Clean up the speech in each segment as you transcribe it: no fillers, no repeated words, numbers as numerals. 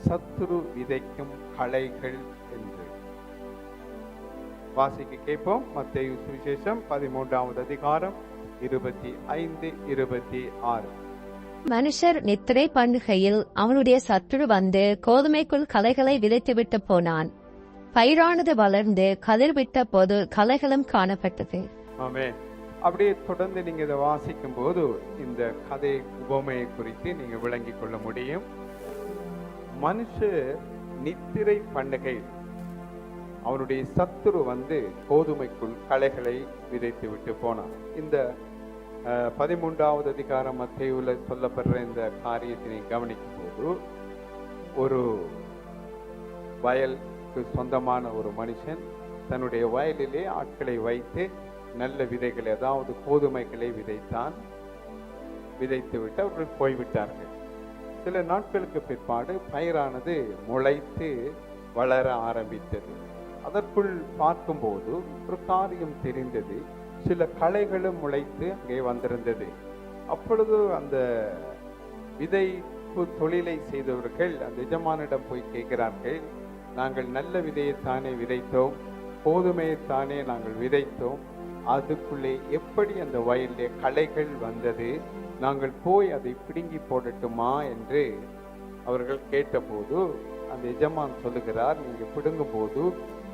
சத்துரு விதைக்கும் களைகள் என்று. வாசிக்க கேட்போம். மத்தேயு சுவிசேஷம் 13வது அதிகாரம் 25, 26. மனுஷர் நித்திரை பண்ணுகையில் அவனுடைய சத்துரு வந்து கோதுமைக்குள் களைகளை விதைத்துவிட்டு போனான். பயிரானது வளர்ந்து கதிர் விட்ட போது களைகளும் காணப்பட்டது. ஆமென். அப்படியே தொடர்ந்து நீங்க இதை வாசிக்கும் போது இந்த கதை உவமையை குறித்து நீங்க விளங்கிக் கொள்ள முடியும். மனுஷர் நித்திரை பண்ணுகை அவனுடைய சத்துரு வந்து கோதுமைக்குள் களைகளை விதைத்து விட்டு போனான். இந்த 13வது அதிகாரம் மத்தேயுல சொல்லப்படுற இந்த காரியத்தினை கவனிக்கும் போது, ஒரு வயலுக்கு சொந்தமான ஒரு மனுஷன் தன்னுடைய வயலிலே ஆட்களை வைத்து நல்ல விதைகளை, அதாவது கோதுமைகளை விதைத்தான். விதைத்து விட்டு அவர்கள் போய்விட்டார்கள். சில நாட்களுக்கு பிற்பாடு பயிரானது முளைத்து வளர ஆரம்பித்தது. அதற்குள் பார்க்கும்போது ஒரு காரியம் தெரிந்தது. சில களைகளும் முளைத்து அங்கே வந்திருந்தது. அப்பொழுது அந்த விதைப்பு தொழிலை செய்தவர்கள் அந்த எஜமானிடம் போய் கேட்கிறார்கள், நாங்கள் நல்ல விதையைத்தானே விதைத்தோம், கோதுமையைத்தானே நாங்கள் விதைத்தோம், அதுக்குள்ளே எப்படி அந்த வயலிலே களைகள் வந்தது, நாங்கள் போய் அதை பிடுங்கி போடட்டுமா என்று அவர்கள் கேட்டபோது அந்த எஜமான் சொல்லுகிறார், நீங்க பிடுங்கும் போது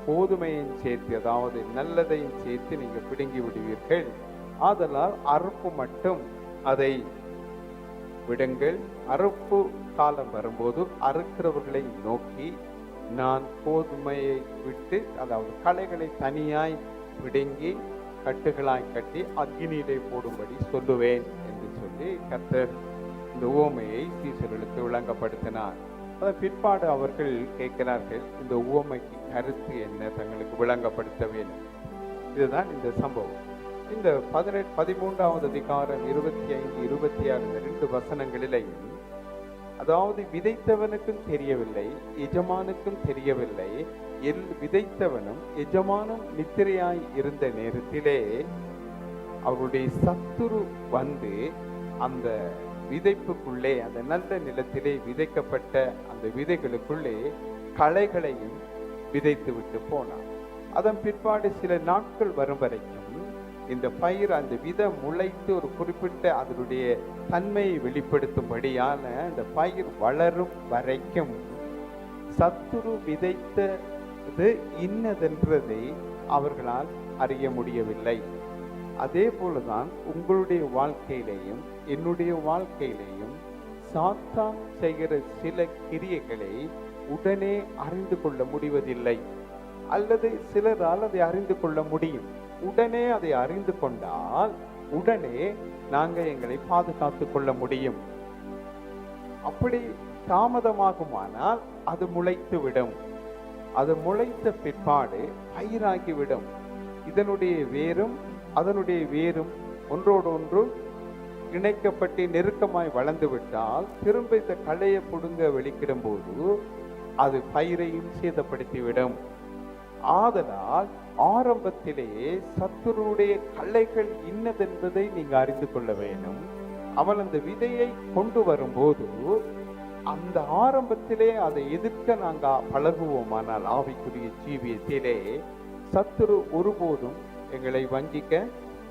கோதுமையும் சேர்த்து, அதாவது நல்லதையும் சேர்த்து நீங்க பிடுங்கி விடுவீர்கள், ஆதலால் அறுப்பு மட்டும் அதை விடுங்கள். அறுப்பு காலம் வரும்போது அறுக்கிறவர்களை நோக்கி நான் கோதுமையை விட்டு, அதாவது களைகளை தனியாய் பிடுங்கி கட்டுகளாய் கட்டி அக்கினியிலே போடும்படி சொல்லுவேன் என்று சொல்லி கர்த்தர் இந்த உவமையை சீசர்களுக்கு விளங்கப்படுத்தினார். அதன் பிற்பாடு அவர்கள் கேட்கிறார்கள், இந்த உவமைக்கு கருத்து என்ன, தங்களுக்கு விளங்கப்படுத்த வேண்டும். இதுதான் இந்த சம்பவம். இந்த 13வது அதிகாரம் 25, 26 இந்த 2 வசனங்களிலேயும், அதாவது விதைத்தவனுக்கும் தெரியவில்லை, எஜமானுக்கும் தெரியவில்லை. விதைத்தவனும் எஜமானும் நித்திரையாய் இருந்த நேரத்திலே அவருடைய சத்துரு வந்து அந்த விதைப்புக்குள்ளே, அந்த நல்ல நிலத்திலே விதைக்கப்பட்ட அந்த விதைகளுக்குள்ளே களைகளையும் விதைத்து விட்டு போனார். அதன் பிற்பாடு சில நாட்கள் வரும் வரைக்கும் இந்த பயிர், அந்த விதை முளைத்து ஒரு குறிப்பிட்ட அதனுடைய தன்மையை வெளிப்படுத்தும்படியான அந்த பயிர் வளரும் வரைக்கும் சத்துரு விதைத்தது இன்னதென்றதை அவர்களால் அறிய முடியவில்லை. அதே போலதான் உங்களுடைய வாழ்க்கையிலேயும் என்னுடைய வாழ்க்கையிலேயும் சாத்தான் செய்கிற சில கிரியைகளை உடனே அறிந்து கொள்ள முடிவதில்லை. அல்லது சிலரால் அதை அறிந்து கொள்ள முடியும். உடனே அதை அறிந்து கொண்டால் உடனே நாங்கள் எங்களை பாதுகாத்துக் கொள்ள முடியும். அப்படி தாமதமாகுமானால் அது முளைத்து விடும். அது முளைத்த பிற்பாடு பயிராகிவிடும். இதனுடைய வேரும் அதனுடைய வேரும் ஒன்றோடு ஒன்று இணைக்கப்பட்டு நெருக்கமாய் வளர்ந்து விட்டால் திரும்ப இந்த களையை புடுங்க வெளிக்கிடும் போது அது பயிரையும் சேதப்படுத்திவிடும். ஆதலால் ஆரம்பத்திலேயே சத்துருடைய களைகள் இன்னதென்பதை நீங்க அறிந்து கொள்ள வேண்டும். அவன் அந்த விதையை கொண்டு வரும்போது அந்த ஆரம்பத்திலே அதை எதிர்க்க நாங்க பழகுவோமானால் ஆவிக்குரிய ஜீவியத்திலே சத்துரு ஒருபோதும் எங்களை வஞ்சிக்க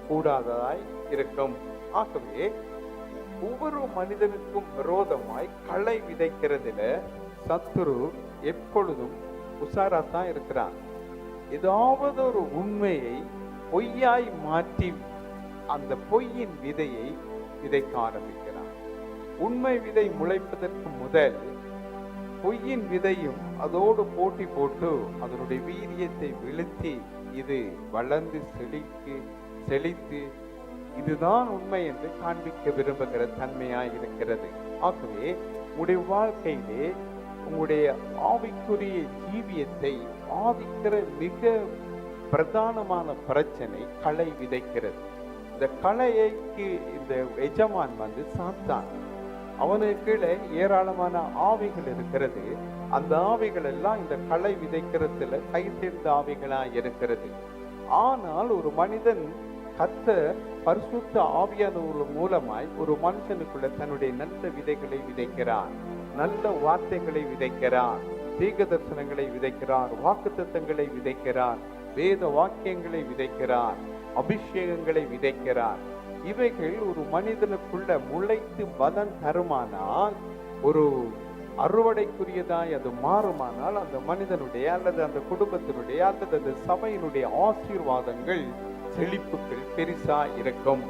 கூடாததாய் இருக்கும். ஆகவே ஒவ்வொரு மனிதனுக்கும் விரோதமாய் களை விதைக்கிறதுல சத்துரு எப்பொழுதும் உஷாராத்தான் இருக்கிறான். ஏதாவது ஒரு உண்மையை பொய்யாய் மாற்றி அந்த பொய்யின் விதையை விதைக்க ஆரம்பிக்கிறான். உண்மை விதை முளைப்பதற்கு முதல் பொய்யின் விதையும் அதோடு போட்டி போட்டு அதனுடைய வீரியத்தை வெளுத்தி இது வளர்ந்து செழித்து இதுதான் உண்மை என்று காண்பிக்க விரும்புகிற தன்மையாய் இருக்கிறது. ஆகவே உங்களுடைய வாழ்க்கையிலே உங்களுடைய ஆவிக்குரிய ஜீவியத்தை பாதிக்கிற மிக பிரதானமான பிரச்சனை களை விதைக்கிறது. இந்த களைக்கு இந்த எஜமான் வந்து சாத்தான். அவனுக்கு கீழே ஏராளமான ஆவிகள் இருக்கிறது. அந்த ஆவிகள் எல்லாம் இந்த களை விதைக்கிறதுல கை சேர்ந்த ஆவிகளா இருக்கிறது. ஆனால் ஒரு மனிதன் கர்த்தர் பரிசுத்த ஆவியானவர் மூலமாய் ஒரு மனுஷனுக்குள்ள தன்னுடைய நல்ல விதைகளை விதைக்கிறார். நல்ல வார்த்தைகளை விதைக்கிறார், தீர்க்க தரிசனங்களை விதைக்கிறார், வாக்குத்தத்தங்களை விதைக்கிறார், வேத வாக்கியங்களை விதைக்கிறார், அபிஷேகங்களை விதைக்கிறார். இவைகள் ஒரு மனிதனுக்குள்ள முளைத்து பலன் தருமானால், ஒரு அறுவடைக்குரியதாய் அது மாறுமானால், அந்த மனிதனுடைய அல்லது அந்த குடும்பத்தினுடைய அல்லது அந்த சபையினுடைய ஆசீர்வாதங்கள், செழிப்புகள் பெரிசா இருக்கும்.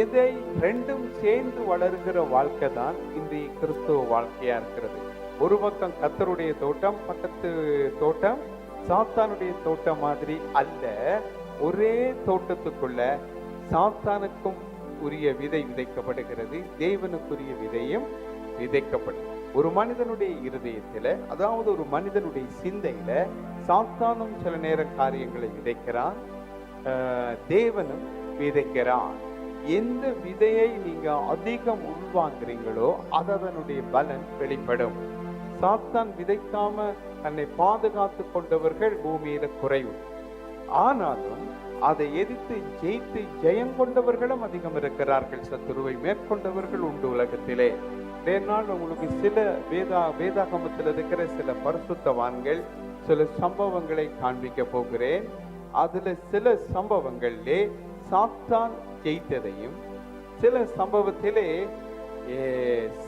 எதை ரெண்டும் சேர்ந்து வளர்கிற வாழ்க்கை தான் இன்றைய கிறிஸ்துவ வாழ்க்கையா இருக்கிறது. ஒரு பக்கம் கர்த்தருடைய தோட்டம், பக்கத்து தோட்டம் சாத்தானுடைய தோட்டம் மாதிரி அல்ல. ஒரே தோட்டத்துக்குள்ள சாத்தானுக்கும் உரிய விதை விதைக்கப்படுகிறது, தேவனுக்குரிய விதையும் விதைக்கப்படும். ஒரு மனிதனுடைய இருதயத்தில, அதாவது ஒரு மனிதனுடைய சிந்தையில சாத்தானும் சில நேர காரியங்களை விதைக்கிறான், தேவனும் விதைக்கிறான். எந்த விதையை நீங்க அதிகம் உள்வாங்குறீங்களோ அதனுடைய பலன் வெளிப்படும். சாத்தான் விதைக்காம தன்னை பாதுகாத்து கொண்டவர்கள் பூமியில குறைவு. ஆனாலும் அதை எதிர்த்து ஜெயித்து ஜெயம் கொண்டவர்களும் அதிகம் இருக்கிறார்கள். சத்துருவை மேற்கொண்டவர்கள் உண்டு உலகத்திலே. நாள் உங்களுக்கு சில வேதாகமத்தில் இருக்கிற சில பரிசுத்தவான்கள் சில சம்பவங்களை காண்பிக்க போகிறேன். அதுல சில சம்பவங்களிலே சாத்தான் ஜெயித்ததையும், சில சம்பவத்திலே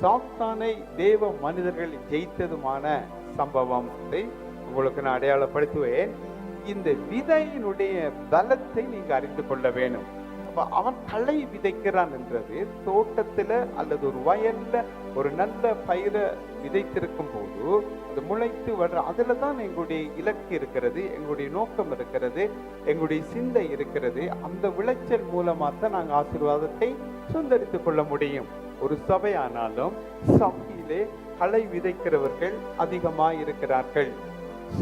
சாத்தானை தேவ மனிதர்கள் ஜெயித்ததுமான சம்பவத்தை உங்களுக்கு நான் அடையாளப்படுத்துவேன். இந்த விதையினுடைய பலத்தை நீங்க அறிந்து கொள்ள வேணும். அவன் களை விதைக்கிறான் என்றது தோட்டத்துல அல்லது ஒரு வயல்ல ஒரு நல்ல பயிரை விதைத்திருக்கும் போது அது முளைத்து வர்ற, அதுலதான் எங்களுடைய இலக்கு இருக்கிறது, எங்களுடைய நோக்கம் இருக்கிறது, எங்களுடைய சிந்தை இருக்கிறது. அந்த விளைச்சல் மூலமா தான் நாங்கள் ஆசீர்வாதத்தை சுந்தரித்துக் கொள்ள முடியும். ஒரு சபையானாலும் சபையிலே களை விதைக்கிறவர்கள் அதிகமாக இருக்கிறார்கள்,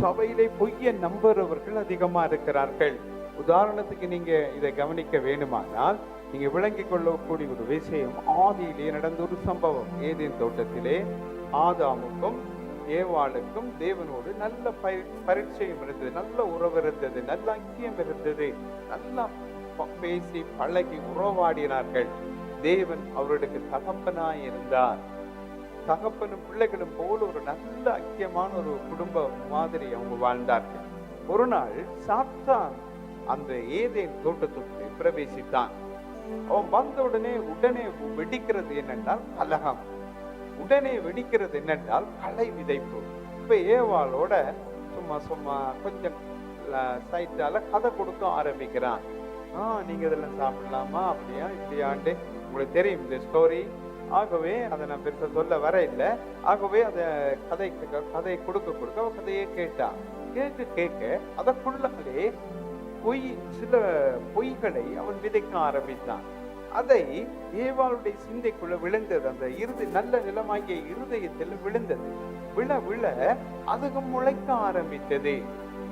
சபையிலே பொய்யை நம்புறவர்கள் அதிகமா இருக்கிறார்கள். உதாரணத்துக்கு நீங்க இதை கவனிக்க வேண்டுமானால் நீங்க விளங்கிக் கொள்ளக்கூடிய ஒரு விஷயம், ஆதியிலே நடந்த ஒரு சம்பவம். ஏதேன் தோட்டத்திலே ஆதாமுக்கும் ஏவாளுக்கும் தேவனோடு நல்ல பரிச்சயம் இருந்தது, நல்ல உறவு இருந்தது, நல்ல ஐக்கியம் இருந்தது, நல்லா பேசி பழகி உறவாடினார்கள். தேவன் அவர்களுக்கு தகப்பனாய் இருந்தார். தகப்பனும் பிள்ளைகளும் போல ஒரு நல்ல ஐக்கியமான ஒரு குடும்ப மாதிரி அவங்க வாழ்ந்தார்கள். ஒரு நாள் சாத்தான் அந்த ஏதேன் தோட்டத்துக்கு பிரவேசித்தான். அவன் வந்த உடனே வெடிக்கிறது என்னென்றால் கலகம், உடனே வெடிக்கிறது என்னென்றால் களை விதைப்பு. இப்ப ஏவாளோட சும்மா கொஞ்சம் சைட்டால கதை கொடுக்க ஆரம்பிக்கிறான். நீங்க இதெல்லாம் சாப்பிடலாமா, அப்படியா இப்படியாண்டு உங்களுக்கு தெரியும் இந்த ஸ்டோரி. ஆகவே அதை நான் பெருசா சொல்ல வர இல்லை. ஆகவே அதை கதை கொடுக்க கதையே கேட்டான். கேட்க அதற்குள்ளே சில பொய்களை அவன் விதைக்க ஆரம்பித்தான். அதை ஏவாளுடைய சிந்தைக்குள்ள விழுந்தது, அந்த நல்ல நிலமாகிய இருதயத்தில் விழுந்தது. விழ அதுக்கு முளைக்க ஆரம்பித்தது.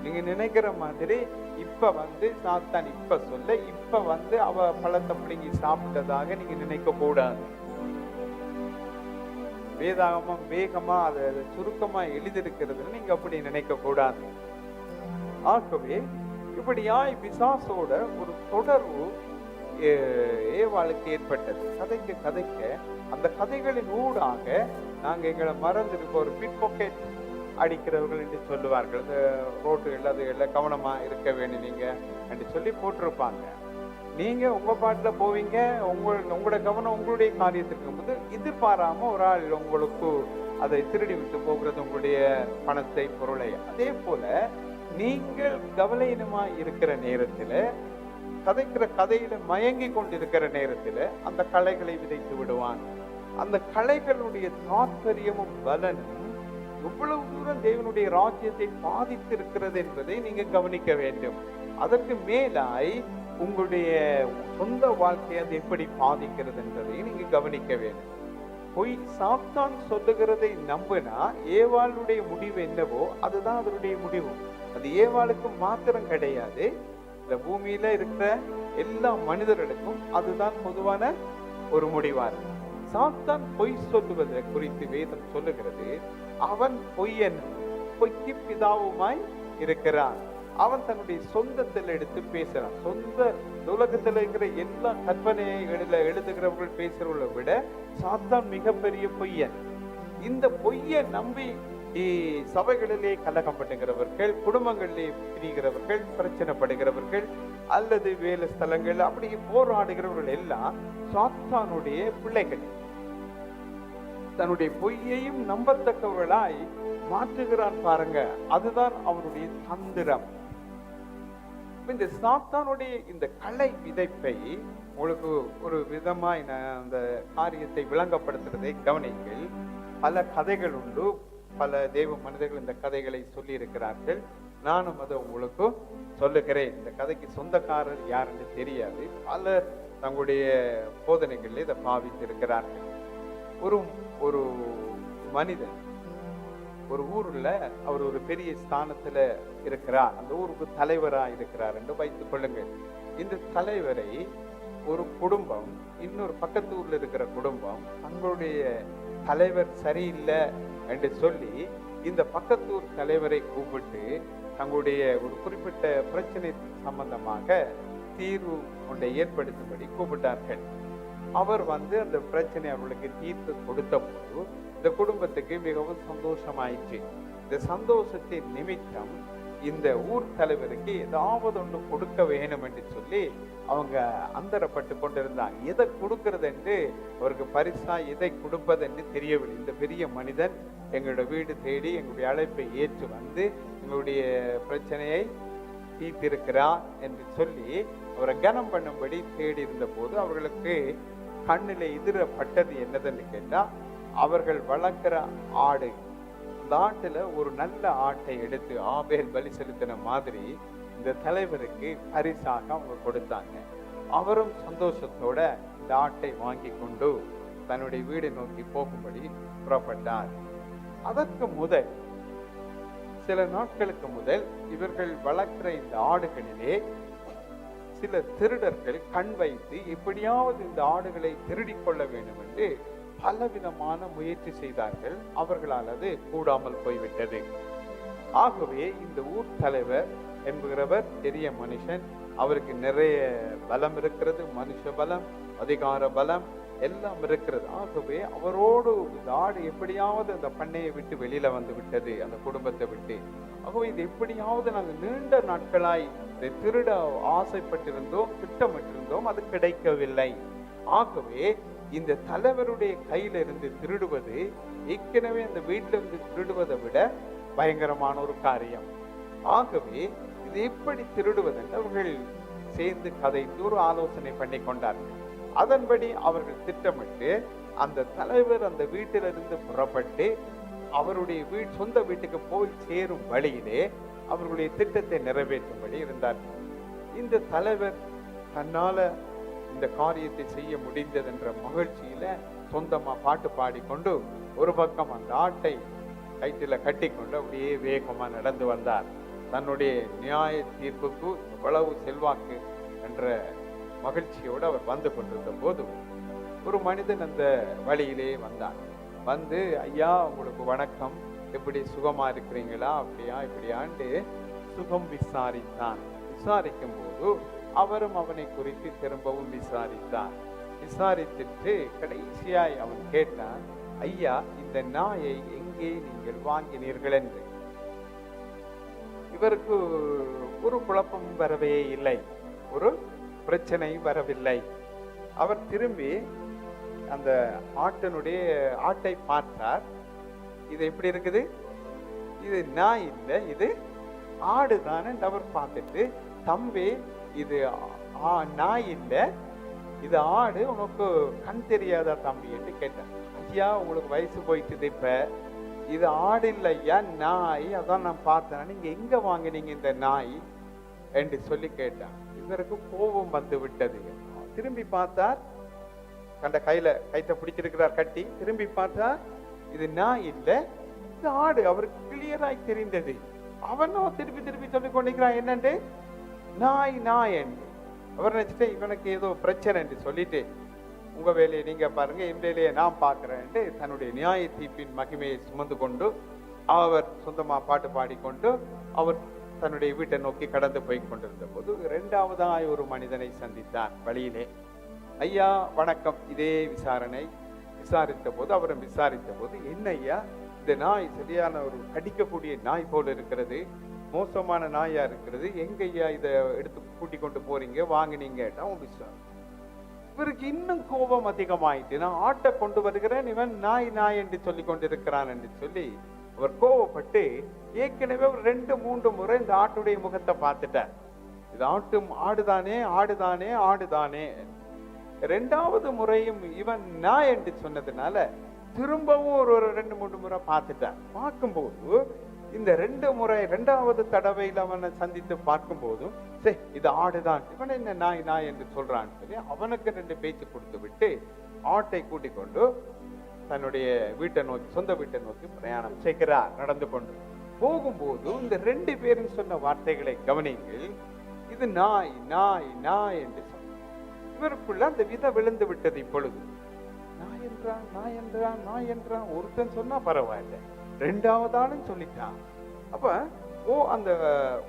நீங்க நினைக்கிற மாதிரி இப்ப சாத்தான் இப்ப அவ பழத்தை பிடுங்கி சாப்பிட்டதாக நீங்க நினைக்க கூடாது. வேதாகமம் வேகமா அதை சுருக்கமா எழுதியிருக்கிறது, நீங்க அப்படி நினைக்க கூடாது. ஆகவே இப்படியாய் பிசாசோட ஒரு தொடர்பு ஏவாளுக்கு ஏற்பட்டது. கதைக்க அந்த கதைகளின் ஊடாக நாங்க எங்களை மறந்துருக்க ஒரு பிட் பாக்கெட் அடிக்கிறவர்கள் என்று சொல்லுவார்கள். இந்த ரோட்டுகள் அதுகளில் கவனமா இருக்க வேண்டும் நீங்க என்று சொல்லி போட்டிருப்பாங்க. நீங்க உங்க பாட்டுல போவீங்க, உங்களோட கவனம் உங்களுடைய காரியத்திற்கு போது எதிர்பாராம ஒரு ஆள் உங்களுக்கு அதை திருடி விட்டு போகிறது, உங்களுடைய பணத்தை, பொருளை. அதே போல நீங்கள் கவலையினமா இருக்கிற நேரத்துல, கதைக்கிற கதையில மயங்கி கொண்டிருக்கிற நேரத்துல அந்த களைகளை விதைத்து விடுவான். அந்த களைகளுடைய தாற்பயமும் பலனும் எவ்வளவு தூரம் தேவனுடைய ராஜ்யத்தை பாதித்திருக்கிறது என்பதை நீங்க கவனிக்க வேண்டும். அதற்கு மேலாய் உங்களுடைய சொந்த வாழ்க்கையை அது எப்படி பாதிக்கிறது என்பதை நீங்க கவனிக்க வேண்டும். பொய் சாத்தான் சொல்லுகிறதை நம்பினா ஏவாளுடைய முடிவு என்னவோ அதுதான் அதனுடைய முடிவு. அது ஏவாளுக்கு மாத்திரம் கிடையாது, இந்த பூமியில இருக்கிற எல்லா மனிதர்களுக்கும் அதுதான் பொதுவான ஒரு முடிவார். சாத்தான் பொய் சொல்லுவதை குறித்து வேதம் சொல்லுகிறது, அவன் பொய்யன், பொய்க்கு பிதாவுமாய் இருக்கிறான். அவன் தன்னுடைய சொந்தத்தில் எடுத்து பேசுறான். சொந்த உலகத்தில் இருக்கிற எல்லா கற்பனைகளில் எழுதுகிறவர்கள் பேசுறவர்களை விட சாத்தான் மிகப்பெரிய பொய்யன். இந்த பொய்யை நம்பி சபைகளிலே கலகம் பண்ணுகிறவர்கள், குடும்பங்களிலே பிரிகிறவர்கள், பிரச்சனைப்படுகிறவர்கள், அல்லது வேலை ஸ்தலங்கள் அப்படி போராடுகிறவர்கள் எல்லாம் சாத்தானுடைய பிள்ளைகள். தன்னுடைய பொய்யையும் நம்பத்தக்கவர்களாய் மாற்றுகிறான் பாருங்க. அதுதான் அவனுடைய தந்திரம். இந்த சாத்தானுடைய இந்த கலை விதைப்பை உங்களுக்கு ஒரு விதமாய் அந்த காரியத்தை விளங்கப்படுத்துறதை கவனிங்கள். பல கதைகள் உண்டு, பல தேவ மனிதர்கள் இந்த கதைகளை சொல்லி இருக்கிறார்கள். நானும் அதை உங்களுக்கு சொல்லுகிறேன். இந்த கதைக்கு சொந்தக்காரர் யாருன்னு தெரியாது. பலர் தங்களுடைய போதனைகளில் இதை பாவித்து இருக்கிறார்கள். ஒரு மனிதன் ஒரு ஊர்ல அவர் ஒரு பெரிய ஸ்தானத்துல இருக்கிறார். அந்த ஊருக்கு தலைவரா இருக்கிறார் என்று வைத்துக் கொள்ளுங்கள். இந்த தலைவரை ஒரு குடும்பம், இன்னொரு பக்கத்து ஊர்ல இருக்கிற குடும்பம், தங்களுடைய தலைவர் சரியில்லை என்று சொல்லி இந்த பக்கத்தூர் தலைவரை கூப்பிட்டு தங்களுடைய ஒரு குறிப்பிட்ட பிரச்சனை சம்பந்தமாக தீர்வு ஒன்றை ஏற்படுத்தும்படி கூப்பிட்டார்கள். அவர் அந்த பிரச்சனை அவர்களுக்கு தீர்த்து கொடுத்த போது இந்த குடும்பத்துக்கு மிகவும் சந்தோஷமாயிற்று. இந்த சந்தோஷத்தின் நிமித்தம் இந்த ஊர் தலைவருக்கு ஏதாவது ஒன்று கொடுக்க வேணும் என்று சொல்லி அவங்க அந்தரப்பட்டு கொண்டிருந்தாங்க. எதை கொடுக்கிறது என்று அவருக்கு பரிசா எதை கொடுப்பது என்று தெரியவில்லை. இந்த பெரிய மனிதன் எங்களுடைய வீடு தேடி எங்களுடைய அழைப்பை ஏற்று வந்து எங்களுடைய பிரச்சனையை தீர்த்திருக்கிறார் என்று சொல்லி அவரை கனம் பண்ணும்படி தேடி இருந்த போது அவர்களுக்கு கண்ணில எதிரப்பட்டது என்னதுன்னு கேட்டா, அவர்கள் வளர்க்கிற ஆடு, அந்த ஆட்டுல ஒரு நல்ல ஆட்டை எடுத்து ஆபேல் பலி செலுத்தின மாதிரி இந்த தலைவருக்கு பரிசாக அவங்க கொடுத்தாங்க. அவரும் சந்தோஷத்தோட இந்த ஆட்டை வாங்கி கொண்டு தன்னுடைய வீடு நோக்கி போகும்படி புறப்பட்டார். அதற்கு முதல் சில நாட்களுக்கு முதல் இவர்கள் வளர்க்கிற இந்த ஆடுகளிலே சில திருடர்கள் கண் வைத்து எப்படியாவது இந்த ஆடுகளை திருடிக் கொள்ள வேண்டும் என்று பலவிதமான முயற்சி செய்தார்கள். அவர்களால் அது கூடாமல் போய்விட்டது. ஆகவே இந்த ஊர் தலைவர் என்பவர் பெரிய மனுஷன், அவருக்கு நிறைய பலம் இருக்கிறது, மனுஷ பலம், அதிகார பலம் எல்லாம் இருக்கிறது. ஆகவே அவரோடு இந்த ஆடு எப்படியாவது அந்த பண்ணையை விட்டு வெளியில வந்து விட்டது, அந்த குடும்பத்தை விட்டு. ஆகவே இது எப்படியாவது நாங்கள் நீண்ட நாட்களாய் இதை திருட ஆசைப்பட்டிருந்தோம், திட்டமிட்டிருந்தோம், அது கிடைக்கவில்லை. ஆகவே இந்த தலைவருடைய கையில இருந்து திருடுவது ஏற்கனவே அந்த வீட்டில இருந்து திருடுவதை விட பயங்கரமான ஒரு காரியம். ஆகவே இது எப்படி திருடுவதென்று அவர்கள் சேர்ந்து கதைத்து ஒரு ஆலோசனை பண்ணி கொண்டார்கள். அதன்படி அவர்கள் திட்டமிட்டு அந்த தலைவர் அந்த வீட்டிலிருந்து புறப்பட்டு அவருடைய சொந்த வீட்டுக்கு போய் சேரும் வழியிலே அவர்களுடைய திட்டத்தை நிறைவேற்றும்படி இருந்தார்கள். இந்த தலைவர் தன்னால இந்த காரியத்தை செய்ய முடிந்தது என்ற மகிழ்ச்சியில சொந்தமா பாட்டு பாடிக்கொண்டு ஒரு பக்கம் அந்த ஆட்டை கைட்டில கட்டி கொண்டு அப்படியே வேகமா நடந்து வந்தார். தன்னுடைய நியாய தீர்ப்புக்கு எவ்வளவு செல்வாக்கு என்ற மகிழ்ச்சியோடு அவர் வந்து கொண்டிருந்த போது ஒரு மனிதன் அந்த வழியிலே வந்தார். வந்து, ஐயா உங்களுக்கு வணக்கம், எப்படி சுகமா இருக்கிறீங்களா, அப்படியா இப்படியாண்டு சுகம் விசாரித்தான். விசாரிக்கும் போது அவரும் அவனை குறித்து திரும்பவும் விசாரித்தார். விசாரித்துட்டு கடைசியாய் அவன் கேட்டான், ஐயா இந்த நாயை எங்கே நீங்கள் வாங்கினீர்கள் என்று. இவருக்கு ஒரு குழப்பம் வரவே இல்லை, ஒரு பிரச்சனை வரவில்லை. அவர் திரும்பி அந்த ஆட்டை பார்த்தார். இது எப்படி இருக்குது, இது நாய் இல்லை, இது ஆடு தானே. அவர் பார்த்துட்டு, தம்பி இது நாய் இல்லை, இது ஆடு, உனக்கு கண் தெரியாதா தம்பி என்று கேட்டார். ஐயா உங்களுக்கு வயசு போயிட்டு, இப்ப இது ஆடு இல்லை ஐயா, நாய், அதான் நான் பார்த்தேன், நீங்க எங்க வாங்கினீங்க இந்த நாய் என்று சொல்லி கேட்டார். இவருக்கு கோபம் வந்து விட்டது. திரும்பி பார்த்தார், கண்ட கைத்த பிடிச்சிருக்கிறார் கட்டி. திரும்பி பார்த்தார், இது நாய் இல்லை, இது ஆடு. அவருக்கு கிளியராய் தெரிந்தது. அவனும் திருப்பி திருப்பி சொல்லி கொண்டிருக்கிறான், என்னண்டு நாய் நாய் என்று. அவர் நினைச்சிட்டு இவனுக்கு ஏதோ பிரச்சனை என்று சொல்லிட்டு, உங்க வேலையை நீங்க பாருங்க, என் வேலையை நான் பார்க்கிறேன் என்று தன்னுடைய நியாய தீர்ப்பின் மகிமையை சுமந்து கொண்டு அவர் சொந்தமா பாட்டு பாடிக்கொண்டு அவர் தன்னுடைய வீட்டை நோக்கி கடந்து போய் கொண்டிருந்த போது இரண்டாவதாய் ஒரு மனிதனை சந்தித்தார் வழியிலே. ஐயா வணக்கம், இதே விசாரித்த போது, அவரை விசாரித்த போது, என்ன ஐயா இந்த நாய் சரியான ஒரு கடிக்கக்கூடிய நாய் போல இருக்கிறது, மோசமான நாயா இருக்கிறது, எங்க ஐயா இதை எடுத்து கூட்டி கொண்டு போறீங்க, வாங்கினீங்க? அவன் விசாரி. இவருக்கு இன்னும் கோபம் அதிகமாயிட்டு, நான் ஆட்டை கொண்டு வருகிறேன், இவன் நாய் நாய் என்று சொல்லி கொண்டிருக்கிறான் என்று சொல்லி அவர் கோபப்பட்டு ஏற்கனவே ஒரு 2-3 முறை இந்த ஆட்டுடைய முகத்தை பார்த்துட்டார். இது ஆடுதானே ஆடுதானே ஆடுதானே. 2வது முறையும் இவன் நாய் என்று சொன்னதுனால திரும்பவும் ஒரு 2-3 முறை பார்த்துட்டார். பார்க்கும்போது இந்த 2வது தடவையில் அவனை சந்தித்து பார்க்கும் போதும் சரி இது ஆடுதான், இவன் என்ன நாய் நாய் என்று சொல்றான்னு சொல்லி அவனுக்கு 2 பேச்சு கொடுத்து விட்டு ஆட்டை கூட்டிக் கொண்டு தன்னுடைய வீட்டை நோக்கி, சொந்த வீட்டை நோக்கி பிரயாணம் செய்கிறார். நடந்து கொண்டு போகும்போது இந்த 2 பேரும் சொன்ன வார்த்தைகளை கவனிங்கள். இது நாய் நாய் நாய் என்று சொன்ன இவருக்குள்ள அந்த விதை விழுந்து விட்டது. இப்பொழுது நாய் என்றான் நாய் என்றான் நாய் என்றான். ஒருத்தன் சொன்னா பரவாயில்ல, 2வது ஆளும் சொல்லிட்டான். அப்ப அந்த